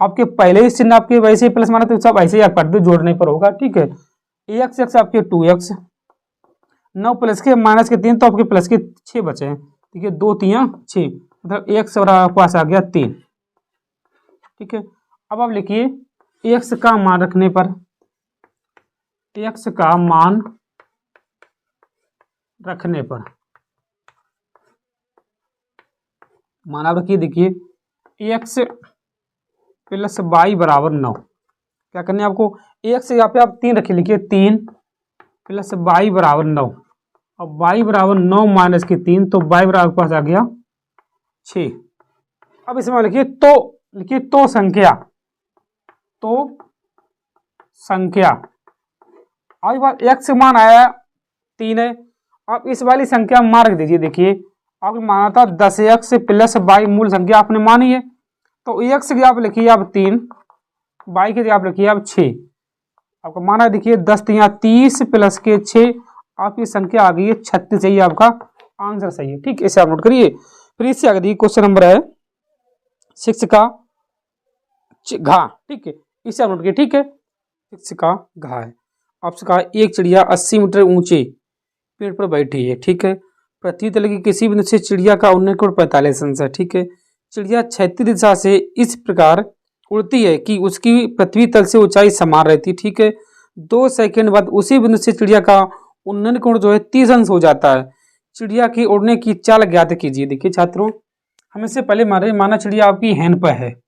आपके पहले ही चिन्ह आपके वैसे ही प्लस माना, तो सब ऐसे ही आप कर दो, जोड़ने पर होगा, ठीक है। x आपके 2x, 9 प्लस के माइनस के 3, तो आपके प्लस के 6 बचे हैं, ठीक है। 2 तिया 6, मतलब x बराबर आपके पास आ गया 3, ठीक है। अब आप लिखिए x का मान रखने पर, x का मान रखने पर मान आप रखिए, देखिए x प्लस y बराबर 9, क्या करने आपको, x यहाँ पे आप 3 रखिए, लिखिए 3 प्लस y बराबर 9, अब y बराबर 9 माइनस के 3, तो y बराबर पास आ गया 6। अब इसमें लिखिए तो संख्या, अब बार x मान आया 3 है, आप इस वाली संख्या मार्क दीजिए, देखिए आपने माना था 10x प्लस y मूल संख्या आपने मानी है, तो x की आप लिखिए आप 3, y की आप लिखिए आप 6, आपका माना देखिए 10 तिया 30 प्लस के 6, आपकी संख्या आ गई है 36, यही आपका आंसर सही है, ठीक, इसे आप नोट करिए। फिर इससे आगे क्वेश्चन नंबर है 6 का घा, ठीक है, इसे आप नोट करिए, ठीक है। 6 का घा है, आपसे कहा एक चिड़िया 80 मीटर ऊंचे पेड़ पर बैठी है, ठीक है। पृथ्वी तल की किसी बिंदु से चिड़िया का उन्नयन कोण 45 अंश है, ठीक है। चिड़िया क्षैतिज दिशा से इस प्रकार उड़ती है कि उसकी पृथ्वी तल से ऊंचाई समान रहती है। ठीक है, 2 सेकंड बाद उसी बिंदु से चिड़िया का उन्नयन कोण जो है 30 अंश हो जाता है। चिड़िया की उड़ने की चाल ज्ञात कीजिए। देखिए छात्रों, हम इससे पहले माना चिड़िया आपकी हैंड पर है,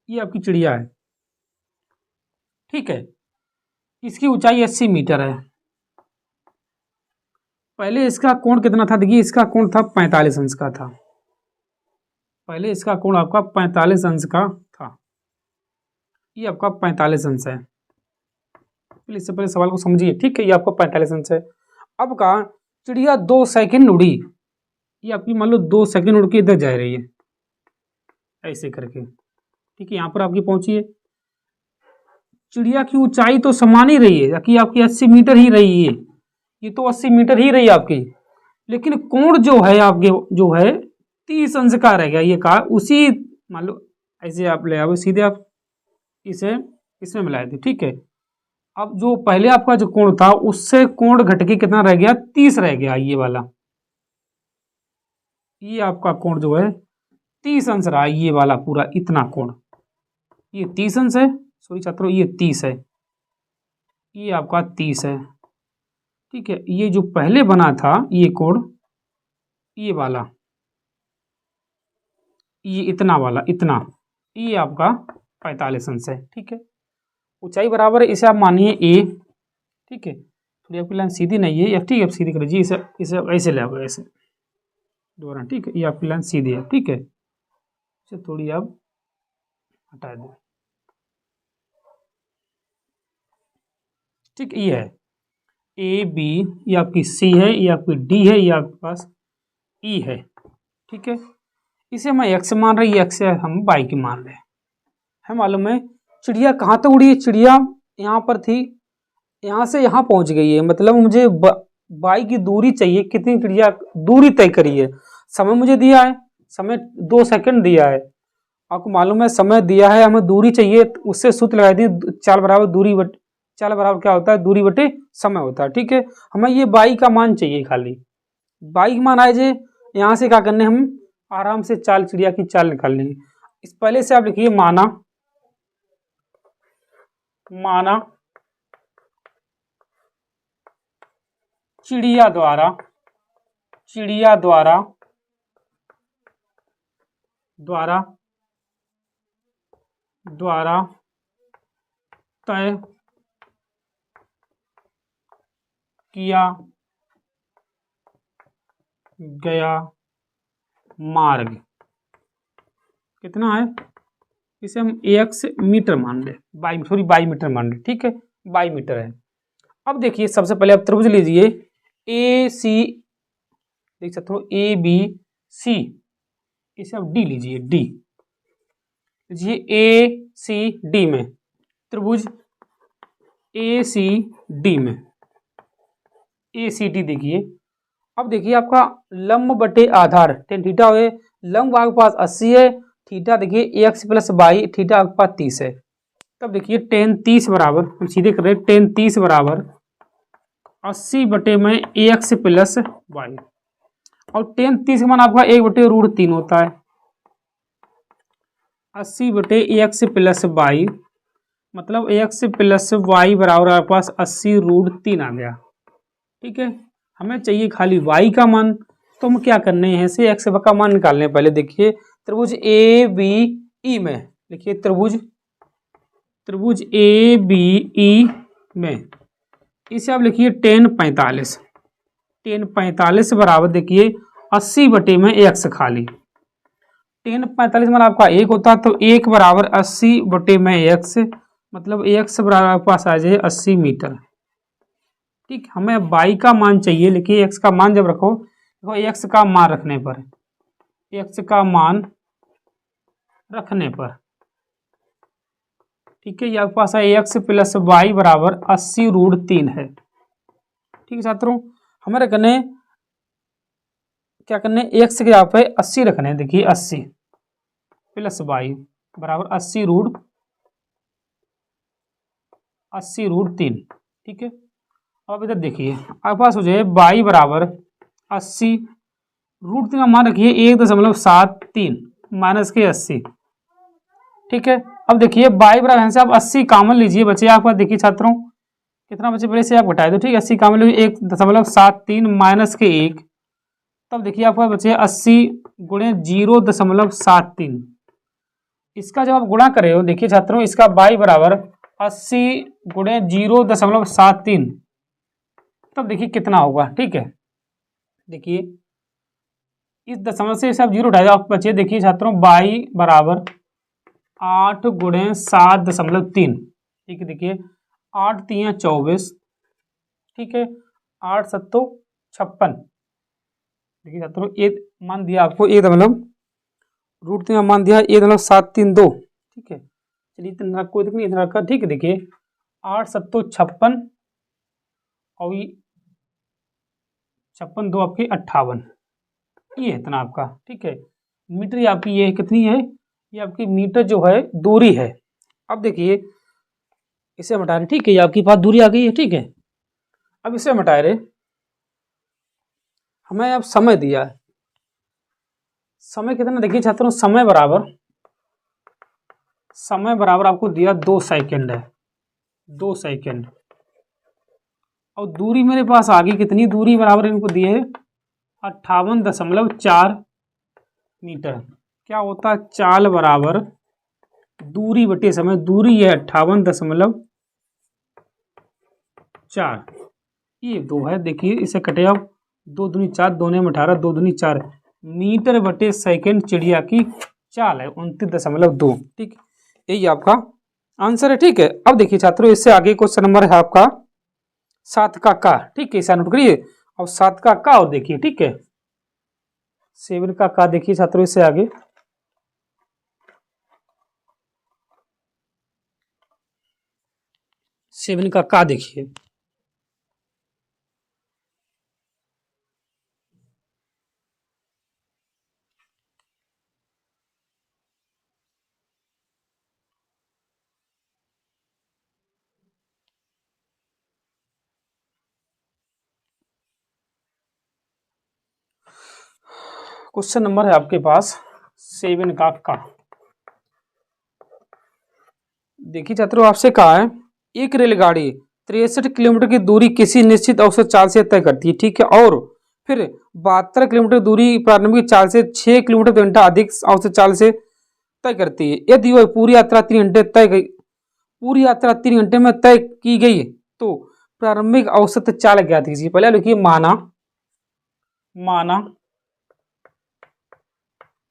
ये आपकी चिड़िया है। ठीक है, इसकी ऊंचाई 80 मीटर है। पहले इसका कोण कितना था? देखिए इसका कोण था 45 अंश का था। पहले इसका कोण आपका 45 अंश का था, ये आपका 45 अंश है। इससे पहले सवाल को समझिए। ठीक है, ये आपका 45 अंश है। अब कहा चिड़िया 2 सेकंड उड़ी, ये आपकी मान लो 2 सेकंड उड़ के इधर जा रही है ऐसे करके। ठीक है, यहाँ पर आपकी पहुंची है। चिड़िया की ऊंचाई तो समान ही रही है कि आपकी 80 मीटर ही रही है, ये तो 80 मीटर ही रही आपकी, लेकिन कोण जो है आपके जो है 30 अंश का रह गया। ये कहा उसी मान लो ऐसे आप ले आओ, सीधे आप इसे इसमें मिलाए थे। ठीक है, अब जो पहले आपका जो कोण था उससे कोण घट के कितना रह गया? 30 रह गया। ये वाला, ये आपका कोण जो है 30 अंश रहा, ये वाला पूरा इतना कोण, ये 30 अंश है। सॉरी छात्रों, ये 30 है, ये आपका 30 है। ठीक है, ये जो पहले बना था ये कोण, ये वाला, ये इतना वाला इतना, ये आपका 45 अंश है। ठीक है, ऊंचाई बराबर है, इसे आप मानिए ए। ठीक है, थोड़ी आपकी लाइन सीधी नहीं है, ठीक है, आप सीधी कर लीजिए, इसे ऐसे ले आओ ऐसे दोबारा। ठीक है, ये आपकी लाइन सीधी है। ठीक है, इसे थोड़ी आप हटा दें। ठीक, ये है ए बी, ये आपकी सी है, ये आपकी डी है, ये आपके पास ई है। ठीक है, इसे हम एक्स मान रहे हैं, एक्स हम वाई की मान रहे हैं। है मालूम है चिड़िया कहाँ तक उड़ी है? चिड़िया यहाँ पर थी, यहाँ से यहाँ पहुँच गई है, मतलब मुझे वाई की दूरी चाहिए। कितनी चिड़िया दूरी तय करी है? समय मुझे दिया है, समय 2 सेकंड दिया है, आपको मालूम है समय दिया है, हमें दूरी चाहिए, उससे सूत्र लगा दी, चाल बराबर दूरी बटे, चाल बराबर क्या होता है? दूरी बटे समय होता है। ठीक है, हमें ये वाई का मान चाहिए, खाली वाई का मान आए जे। यहाँ से क्या करने, हम आराम से चाल चिड़िया की चाल निकाल लेंगे। इस पहले से आप लिखिए माना चिड़िया द्वारा तय किया गया मार्ग कितना है? इसे हम एक्स मीटर मान ले, बाई मीटर मान ले। ठीक है, बाई मीटर है। अब देखिए सबसे पहले आप त्रिभुज लीजिए ए सी, देख सकते हो ए बी सी, इसे आप डी लीजिए, डी लीजिए ए सी डी में, त्रिभुज ए सी डी में, ए सी डी देखिए। अब देखिए आपका लंब बटे आधार टेन थीटा है, लंब आपके पास 80 है, थीटा देखिए एक्स प्लस वाई, थीटा आपके पास 30 है। तब देखिए टेन 30 बराबर, हम सीधे कर रहे हैं, टेन 30 बराबर 80 बटे में एक्स प्लस वाई, और टेन 30 का मान आपका 1/√3 होता है। 80 बटे एक्स प्लस वाई, मतलब एक्स प्लस वाई बराबर आपके पास 80√3 आ गया। ठीक है, हमें चाहिए खाली y का मान, तो हम क्या करने हैं, से x का मान निकालने। पहले देखिए त्रिभुज ए बी ई में, देखिए त्रिभुज ए बी ई में, इसे आप लिखिए टेन 45 बराबर देखिए 80 बटे में x खाली, टेन 45 मान आपका 1 होता, तो 1 बराबर 80 बटे में x, मतलब x बराबर आपके पास आ जाए 80 मीटर। ठीक, हमें y का मान चाहिए, लेकिन x का मान जब रखो, देखो x का मान रखने पर, x का मान रखने पर, ठीक है, ये आपके पास है x प्लस वाई बराबर 80√3 है। ठीक है छात्रों, हमें रखने क्या करने, x के यहाँ पे 80 रखने, देखिए 80 प्लस वाई बराबर 80√3। ठीक है, अब इधर देखिए आपके पास हो जाए y बराबर 80√3 का मान रखिए 1.73, माइनस के 80। ठीक है, अब देखिए बाई बराबर से आप 80 कॉमन लीजिए, बचे आपका देखिए छात्रों कितना बचे, पहले से आप घटाए दो। ठीक है, 80 कॉमन लीजिए 1.73 माइनस के 1, तब देखिए आपका बचे 80 गुणे 0.73। इसका जब आप गुणा करे हो देखिए छात्रों, इसका बाई बराबर 80 गुणे 0.73, तब देखिए कितना होगा। ठीक है, देखिए इस दशमलव से आप 0 उठाए आप बचे देखिए छात्रों बाई बराबर 8 गुणे 7.3। ठीक है, देखिए 8 3 24, ठीक है 8 7 56। देखिए छात्रों एक मान दिया आपको, एक मतलब रूट 3 मान दिया 1.732। ठीक है, चलिए इतना कोई दिक्कत नहीं, इतना रखा। ठीक है, देखिए 8 7 56 और 56 2 आपकी 58, ये इतना आपका। ठीक है, मीटर आपकी ये कितनी है, ये आपकी मीटर जो है दूरी है। अब देखिए इसे हम हटा रहे। ठीक है, ये आपके पास दूरी आ गई है। ठीक है, अब इसे हम हटा रहे, हमें अब समय दिया है, समय कितना देखिए छात्रों, समय बराबर आपको दिया 2 सेकंड है, 2 सेकंड। और दूरी मेरे पास आ गई कितनी, दूरी बराबर इनको दिए है 58.4 मीटर। क्या होता है, चाल बराबर दूरी बटे समय, दूरी है 58.4, ये 2 है। देखिए इसे कटे अब 2 दूनी 4, 2 में 18, 2 दूनी 4 मीटर बटे सेकंड चिड़िया की चाल है 29.2। ठीक, यही आपका आंसर है। ठीक है, अब देखिए छात्रों इससे आगे क्वेश्चन नंबर है आपका 7 का का। ठीक है, इसे नोट करिए। अब 7 का का और देखिए, ठीक है 7 का देखिए छात्रों इससे आगे, सेवन का देखिए, क्वेश्चन नंबर है आपके पास 7 का। देखिए छात्रों आपसे कहा है एक रेलगाड़ी 63 किलोमीटर की दूरी किसी निश्चित औसत चाल से तय करती है। ठीक है, और फिर 72 किलोमीटर दूरी प्रारंभिक चाल से 6 किलोमीटर प्रति घंटा अधिक औसत चाल से तय करती है। यदि वह पूरी यात्रा 3 घंटे में तय की गई तो प्रारंभिक औसत चाल ज्ञात कीजिए। पहले लिखिए माना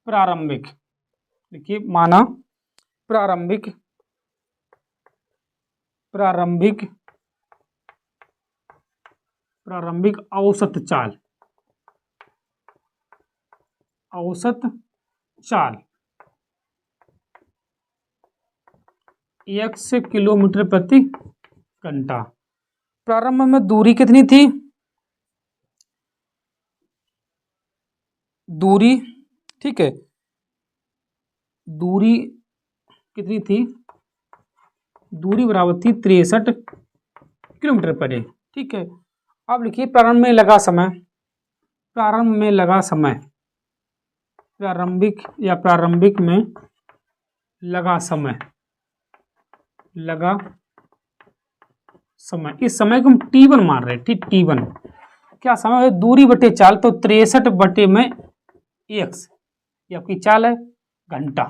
प्रारंभिक, देखिए माना प्रारंभिक औसत चाल x किलोमीटर प्रति घंटा। प्रारंभ में दूरी कितनी थी, दूरी, ठीक है दूरी कितनी थी, दूरी बराबर थी 63 किलोमीटर पर। ठीक है, अब लिखिए प्रारंभ में लगा समय, प्रारंभिक में लगा समय, इस समय को हम T1 मान रहे हैं। ठीक, T1 क्या समय है, दूरी बटे चाल, तो 63 बटे में x, ये आपकी चाल है घंटा।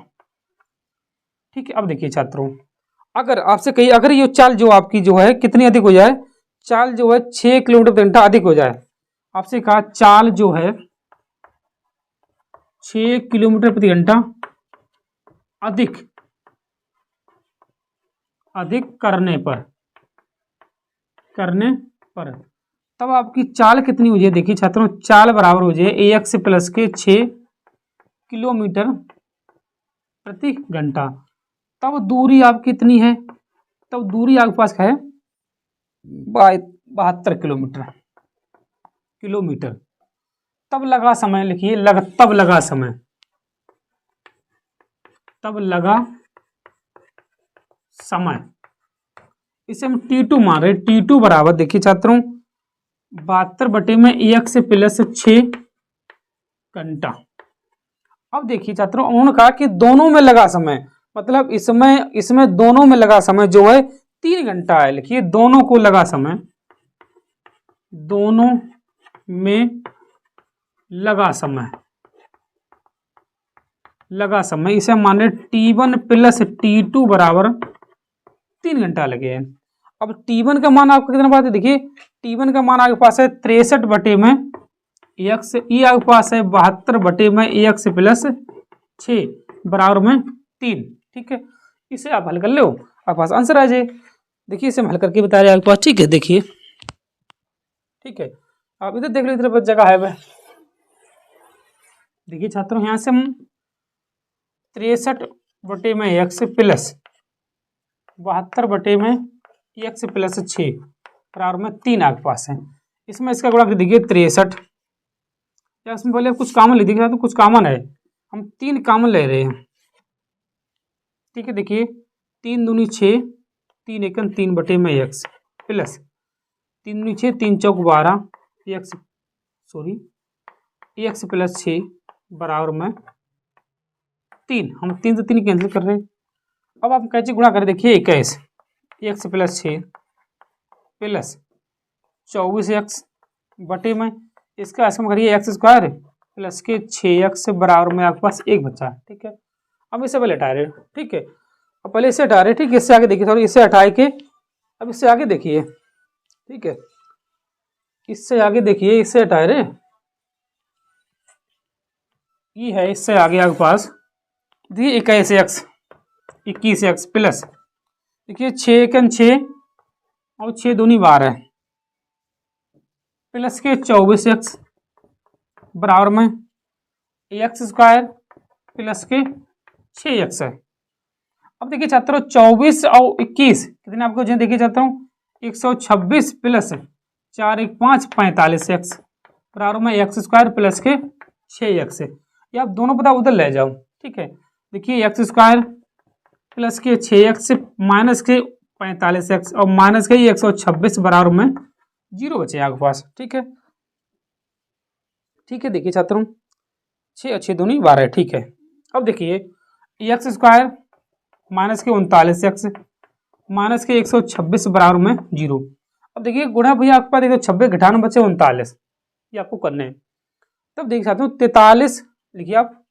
ठीक है, अब देखिए छात्रों अगर आपसे कही, अगर ये चाल जो आपकी जो है कितनी अधिक हो जाए, चाल जो है 6 किलोमीटर प्रति घंटा अधिक हो जाए, आपसे कहा चाल जो है 6 किलोमीटर प्रति घंटा अधिक करने पर तब आपकी चाल कितनी हो जाए। देखिए छात्रों चाल बराबर हो जाए ax प्लस के 6 किलोमीटर प्रति घंटा। तब दूरी आपकी कितनी है, तब दूरी आपके पास है 72 किलोमीटर। तब लगा समय, लिखिए तब लगा समय, इसे हम T2 मान रहे। T2 बराबर देखिए छात्रों 72 बटे में 1 से प्लस 6 घंटा। अब देखिए छात्रों, उन्होंने कहा कि दोनों में लगा समय, मतलब इसमें दोनों में लगा समय जो है 3 घंटा है। लिखिए दोनों को लगा समय, दोनों में लगा समय इसे माने T1 प्लस T2 बराबर 3 घंटा लगे हैं। अब T1 का मान आपका कितना बात है, देखिए T1 का मान आपके पास है 63 बटे में x, ये आपके पास है 72 बटे में x प्लस 6 बराबर में 3। ठीक है, इसे आप हल कर लो, आपके पास आंसर आ जाए। देखिए इसे हम हल करके बता रहे हैं आपके पास। ठीक है, देखिए ठीक है, आप इधर देख लो, इधर जगह है वह। देखिए छात्रों, यहाँ से हम 63 बटे में x प्लस 72 बटे में x प्लस 6 बराबर में 3 आपके पास है। इसमें इसका गुणा कर देखिए 63, या इसमें पहले कुछ कॉमन ले दीजिए, तो कुछ कॉमन है, हम 3 कॉमन ले रहे हैं। ठीक है, देखिए 3 दूनी 6, 3 एकम 3 बटे में x प्लस 3 दूनी 6, 3 चौक 12 x प्लस 6 बराबर में 3। हम 3 से 3 कैंसिल कर रहे हैं। अब आप कैसे गुणा करें, देखिए 21 x प्लस 6 प्लस 24x बटे में इसका ऐसा करिए x स्क्वायर प्लस के 6x बराबर में आपके पास 1 बचा। ठीक है, अब इसे पहले हटा रहे। ठीक है, अब पहले इसे हटा रहे। ठीक है, इससे आगे देखिए, सॉरी इसे हटाए के अब इससे आगे देखिए। ठीक है, इससे आगे देखिए, इससे हटाए रहे, ये है इससे आगे आपके पास देखिए 21x प्लस देखिए 6 एकम 6 और 6 दूनी 12 प्लस के 24x बराबर में x स्क्वायर प्लस के 6x है। अब देखिए छात्रों 24 और 21 कितने आपको जो देखिए छात्रों 126 प्लस 4 1 5 45x बराबर में x स्क्वायर प्लस के 6x है। ये आप दोनों पता उधर ले जाओ। ठीक है, देखिए x स्क्वायर प्लस के 6x माइनस के 45x और माइनस के 126 बराबर में 0 बचे आपके पास। ठीक है, ठीक है, देखिए छात्रों 6 अच्छे दूनी 12। ठीक है, अब देखिए x स्क्वायर माइनस के 39x माइनस के 126 बराबर में 0। अब देखिए गुणा भैया आपके पास 126 घटाना बचे 39, ये आपको करने हैं। तब देख सकते हो 43 लिखिए आप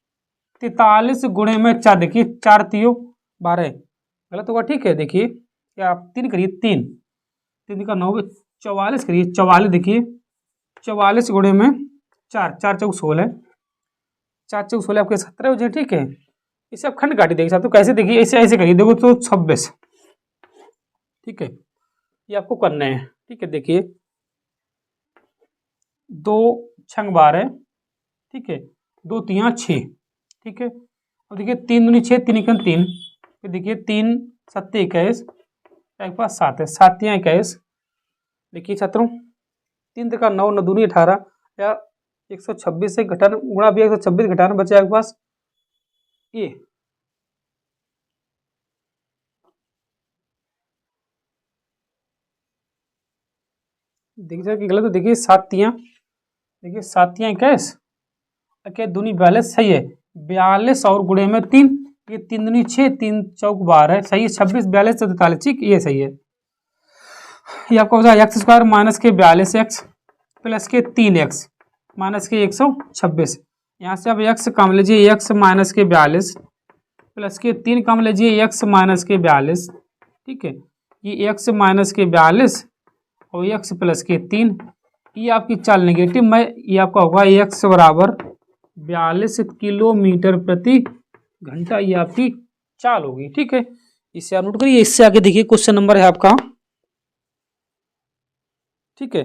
43 गुणे में 4, देखिए 4 3 12 गलत होगा। ठीक है, देखिए क्या आप 3 करिए, 3 का 9 44 करिए, 44 देखिए 44 गुणे में 4 4 चौक 16 4 चौक 16 आपके 17 हो जाए। ठीक है, इसे आप खंड काटी देख सकते हो कैसे, देखिए ऐसे ऐसे करिए, देखो तो 26। ठीक है, ये आपको करना है। ठीक है, देखिए 2 छंग 12, ठीक है 2 3 6। ठीक है, अब देखिए 3 दूनी 6 3 एकम 3, फिर देखिए 3 7 21 एक पास 7 है 7 3 21। देखिए छात्रों 3 का 9 9 दूनी 18 या 126 से घटाना गुणा भी 126 घटाना बचे आपके पास ये। देखिए गलत, तो देखिए 7 3 देखिए 7 3 21 क्या दूनी 42 सही है। 42 और गुणे में 3, ये 3 दूनी 6 3 चौक 12 सही है। 26 42 43 ठीक, ये सही है। ये आपको बता एक्स स्क्वायर माइनस के 42x प्लस के 3x माइनस के 126। यहाँ से आप x कम लीजिए, x माइनस के 42 प्लस के 3 कम लीजिए, x माइनस के 42। ठीक है, ये x माइनस के 42 और x प्लस के 3, ये आपकी चाल नेगेटिव में, ये आपका होगा x बराबर 42 किलोमीटर प्रति घंटा, ये आपकी चाल होगी। ठीक है, इसे आप नोट करिए। इससे आगे देखिए क्वेश्चन नंबर है आपका, ठीक है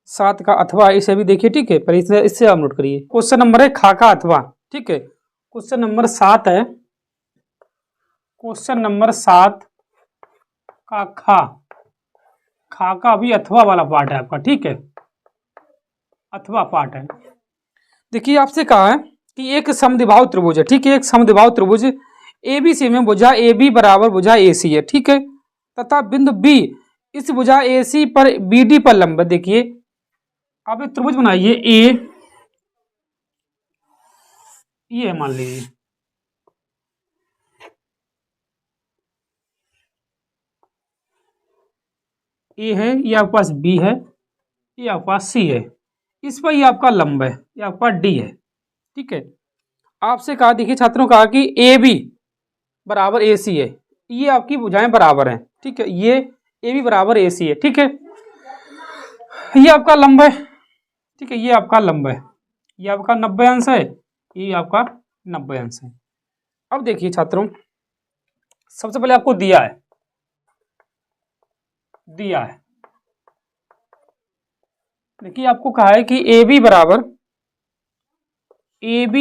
7 का अथवा, इसे भी देखिए। ठीक है, पर इससे आप नोट करिए। क्वेश्चन नंबर है खा का अथवा। ठीक है, क्वेश्चन नंबर 7 है, क्वेश्चन नंबर 7 का खा का भी अथवा वाला पार्ट है आपका। ठीक है, अथवा पार्ट है। देखिए आपसे कहा है कि एक समद्विबाहु त्रिभुज है। ठीक है, एक समद्विबाहु त्रिभुज ABC में भुजा AB बराबर भुजा AC है। ठीक है, तथा बिंदु B इस भुजा AC पर BD पर लंब। देखिए आप एक त्रिभुज बनाइए ये है मान लीजिए, ए है, ये आपके पास बी है, ये आपके पास सी है, इस पर ये आपका लंब है, ये आपका डी है। ठीक है, आपसे कहा, देखिए छात्रों, कहा कि ए बी बराबर ए सी है, ये आपकी भुजाएं बराबर हैं। ठीक है, ये ए बी बराबर ए सी है। ठीक है, ये आपका लंब है। ठीक है, ये आपका लंब है, ये आपका 90 अंश है, ये आपका 90 अंश है। अब देखिए छात्रों, सबसे पहले आपको दिया है, देखिए आपको कहा है कि ए बी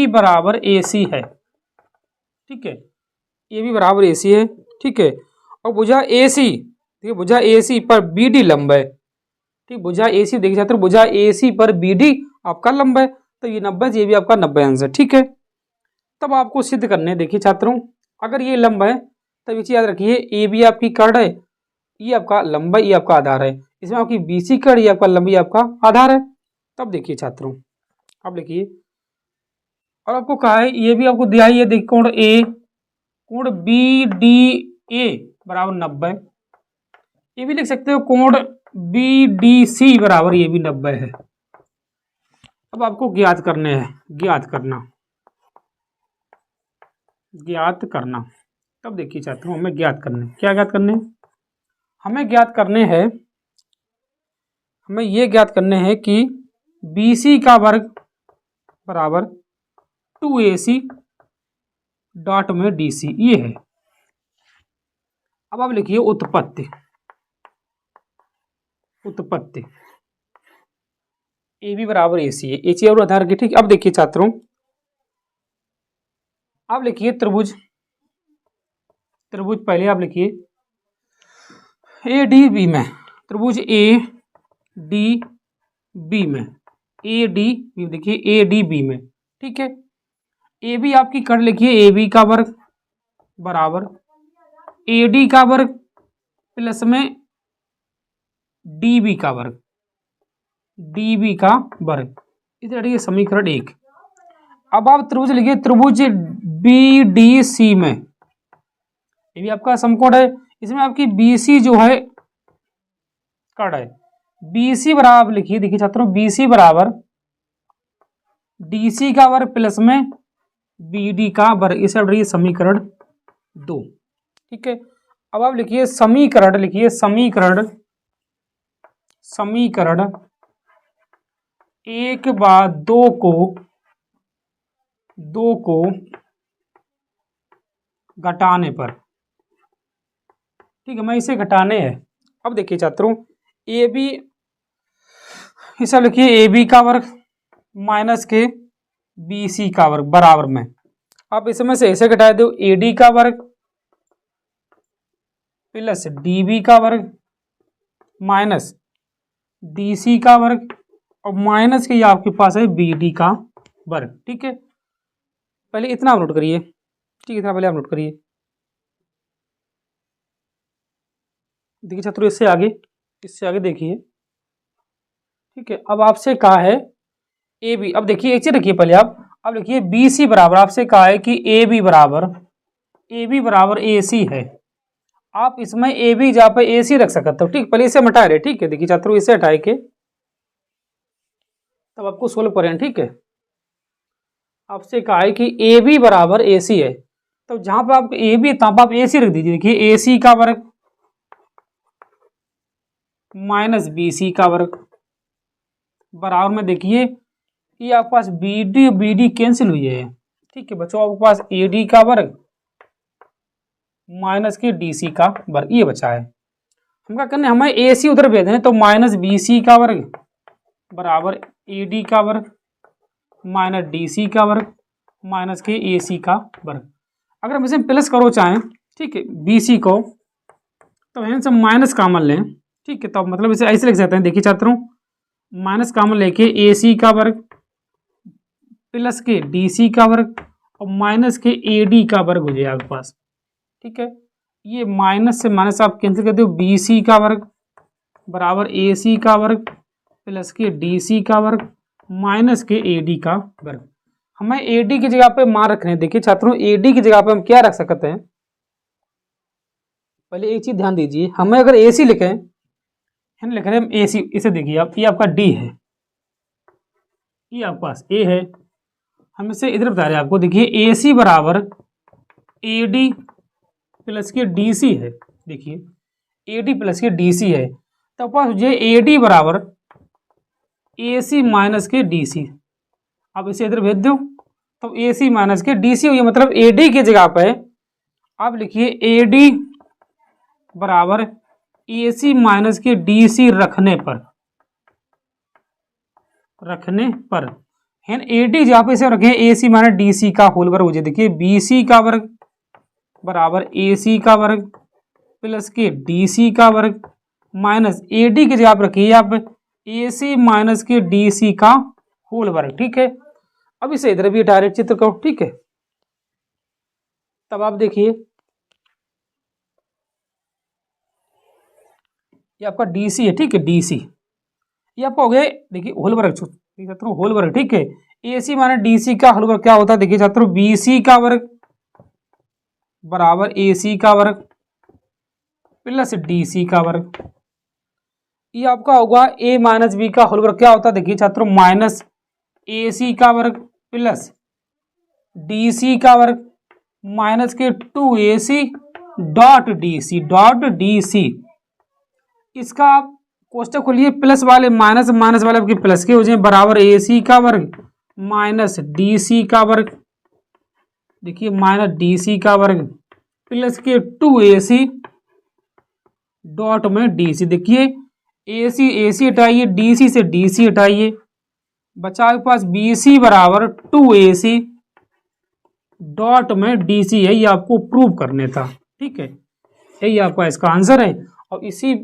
बराबर ए सी है। ठीक है, ए बी बराबर ए सी है। ठीक है, और भुजा ए सी, देखिए भुजा ए सी पर बी डी लंब है। ठीक, भुजा ए सी, देखिए छात्रों, भुजा ए सी पर बी डी आपका लंब है, तो ये 90, ये भी आपका 90 अंश है। ठीक है, तब आपको सिद्ध करने, देखिए छात्रों, अगर ये लंब है तब ये चीज याद रखिए, ए बी आपकी कर्ण है, ये आपका लंब है, ये आपका आधार है, इसमें आपकी बी सी कर्ण, ये आपका लंब, ये आपका आधार है। तब देखिए छात्रों, अब लिखिए, और आपको कहा है, ये भी आपको दिया है, ये देखिए कोण ए, कोण बी डी ए बराबर 90, ये भी लिख सकते हो, कोण बी डी सी बराबर ये भी 90 है। अब आपको ज्ञात करने हैं, ज्ञात करना। तब देखिए छात्रों, हमें ज्ञात करने, क्या ज्ञात करने, हमें ज्ञात करने हैं, हमें ये ज्ञात करने हैं कि बी सी का वर्ग बराबर 2AC डॉट में DC, ये है। अब आप लिखिए उत्पत्ति, ए बी बराबर ए सी है, ए सी और आधार की। ठीक, अब देखिए छात्रों, आप लिखिए त्रिभुज, पहले आप लिखिए ए डी बी में, त्रिभुज ए डी बी में, ए डी बी, देखिए ए डी बी में। ठीक है, ए बी आपकी कर लिखिए, ए बी का वर्ग बराबर ए डी का वर्ग प्लस में डी बी का वर्ग, इस तरह समीकरण 1। अब आप त्रिभुज लिखिए, त्रिभुज बी डी सी में, ये भी आपका समकोण है, इसमें आपकी बी सी जो है कर्ण है, बी सी बराबर लिखिए, देखिए छात्रों, बी सी बराबर डी सी का वर्ग प्लस में बी डी का वर्ग, इसे रही समीकरण 2। ठीक है, अब आप लिखिए समीकरण, लिखिए समीकरण 1 बार 2 को घटाने पर। ठीक है, मैं इसे घटाने हैं। अब देखिए छात्रों, ए बी, इसे लिखिए ए बी का वर्ग माइनस के बी सी का वर्ग बराबर में, आप इसमें से ऐसे घटा दो, ए डी का वर्ग प्लस डी बी का वर्ग माइनस डी सी का वर्ग, और माइनस के ये आपके पास है बी डी का वर्ग। ठीक है, पहले इतना आप नोट करिए। ठीक है, इतना पहले आप नोट करिए। देखिए छात्रों, इससे आगे देखिए। ठीक है, अब आपसे कहा है ए बी, अब देखिए एक चीज रखिए पहले आप, अब लिखिए बी सी बराबर, आपसे कहा है कि ए बी बराबर ए सी है। आप इसमें ए बी जहाँ पे ए सी रख सकते हो। ठीक, पहले इसे हटा रहे। ठीक है, देखिए छात्रों, इसे हटाए के तब आपको सोल्व करें। ठीक है, आपसे कहा है कि ए बी बराबर ए सी है, तो जहां पर आप ए बी तहां पर आप ए सी रख दीजिए। देखिए ए सी का वर्ग माइनस बी सी का वर्ग बराबर में, देखिए ये आपके पास बी डी कैंसिल हुई है। ठीक है बच्चों, आपके पास ए डी का वर्ग माइनस के डी सी का वर्ग, ये बचा है। हम क्या करने, हमें ए सी उधर भेजने, तो माइनस बी सी का वर्ग बराबर ए डी का वर्ग माइनस डी सी का वर्ग माइनस के ए सी का वर्ग। अगर हम इसे प्लस करो चाहें, ठीक है, बी सी को, तो यहाँ से माइनस कॉमन लें। ठीक है, तो मतलब इसे ऐसे लिख सकते हैं। देखिए छात्रों, माइनस कॉमन लेके ए सी का वर्ग प्लस के डी सी का वर्ग और माइनस के ए डी का वर्ग हो जाएगा आपके पास। ठीक है, ये माइनस से माइनस आप कैंसिल कर दो, बी सी का वर्ग बराबर ए सी का वर्ग प्लस के डी सी का वर्ग माइनस के ए डी का वर्ग। हमें ए डी की जगह पे मान रखने हैं। देखिए छात्रों, ए डी की जगह पे हम क्या रख सकते हैं, पहले एक चीज ध्यान दीजिए, हमें अगर ए सी लिखें, लिख रहे हैं ए सी, इसे देखिए आप, ये आपका डी है, ये आपके पास ए है, हम इसे इधर बता रहे हैं आपको। देखिए ए सी बराबर ए डी प्लस के डी सी है। देखिए ए डी प्लस के डी सी है, तो पास ये ए डी बराबर ए सी माइनस के डी सी। अब इसे इधर भेज दो, तो ए सी माइनस के डी सी हुई, मतलब ए डी की जगह पे आप लिखिए ए डी बराबर ए सी माइनस के डी सी रखने पर है ए डी जहाँ पे इसे रखें ए सी माइनस डी सी का होल वर्ग हो जाए। देखिए बी सी का वर्ग बराबर ए सी का वर्ग प्लस के डी सी का वर्ग माइनस ए डी की जगह पर रखिए आप ए सी माइनस के डी सी का होल वर्ग। ठीक है, अब इसे इधर भी डायरेक्ट चित्र करो। ठीक है, तब आप देखिए ये आपका डी सी है। ठीक है, डी सी ये आपका हो गया, देखिए होल वर्ग छात्रों, होल वर्ग। ठीक है, ए सी माइनस डी सी का होल वर्ग क्या होता है, देखिए छात्रों बी सी का वर्ग बराबर ए सी का वर्ग प्लस डी सी का वर्ग। ये आपका होगा ए माइनस बी का होल वर्ग क्या होता है, देखिए छात्रों माइनस ए सी का वर्ग प्लस डी सी का वर्ग माइनस के 2ac डॉट डी सी। इसका आप कोष्टक खोलिए, प्लस वाले माइनस माइनस वाले आपके प्लस के हो जाए, बराबर ए सी का वर्ग माइनस डी सी का वर्ग। देखिए माइनस डी सी का वर्ग प्लस के 2ac डॉट में डी सी। देखिए ए सी हटाइए, डी सी से डी सी हटाइए, बचा आपके पास बी सी बराबर 2ac डॉट में डी सी है। ये आपको प्रूव करने था। ठीक है, यही आपका इसका आंसर है, और इसी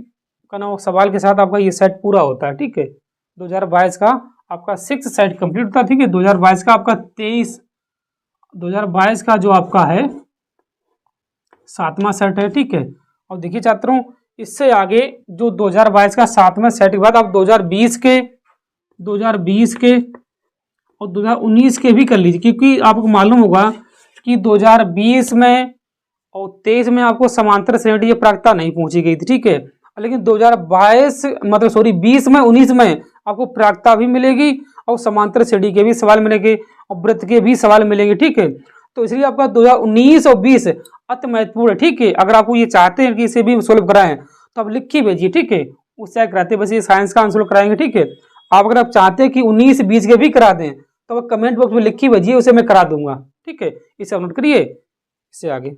का नाम सवाल के साथ आपका ये सेट पूरा होता है। ठीक है, 2022 का आपका 6 सेट कंप्लीट होता है। ठीक है, 2022 का आपका 2022 का जो आपका है 7वां सेट है। ठीक है, और देखिए छात्रों इससे आगे जो 2022 का 7वें सेट के बाद आप 2020 के और 2019 के भी कर लीजिए, क्योंकि आपको मालूम होगा कि 2020 में और 23 में आपको समांतर श्रेणी प्राप्तता नहीं पहुंची गई थी। ठीक है, लेकिन 2022 मतलब सॉरी 20 में 19 में आपको प्राप्तता भी मिलेगी और समांतर श्रेणी के भी सवाल मिलेंगे और वृत्त के भी सवाल मिलेंगे। ठीक है, तो इसलिए आपका 2019 और 20 अति महत्वपूर्ण है। ठीक है, अगर आपको ये चाहते हैं कि इसे भी सोल्व कराएं तो आप लिख के भेजिए। ठीक है, उससे कराते बस ये साइंस का आंसर कराएंगे। ठीक है, आप अगर आप चाहते हैं कि 19 20 के भी करा दें तो आप कमेंट बॉक्स में लिख के भेजिए, उसे मैं करा दूंगा। ठीक है, इसे नोट करिए, इससे आगे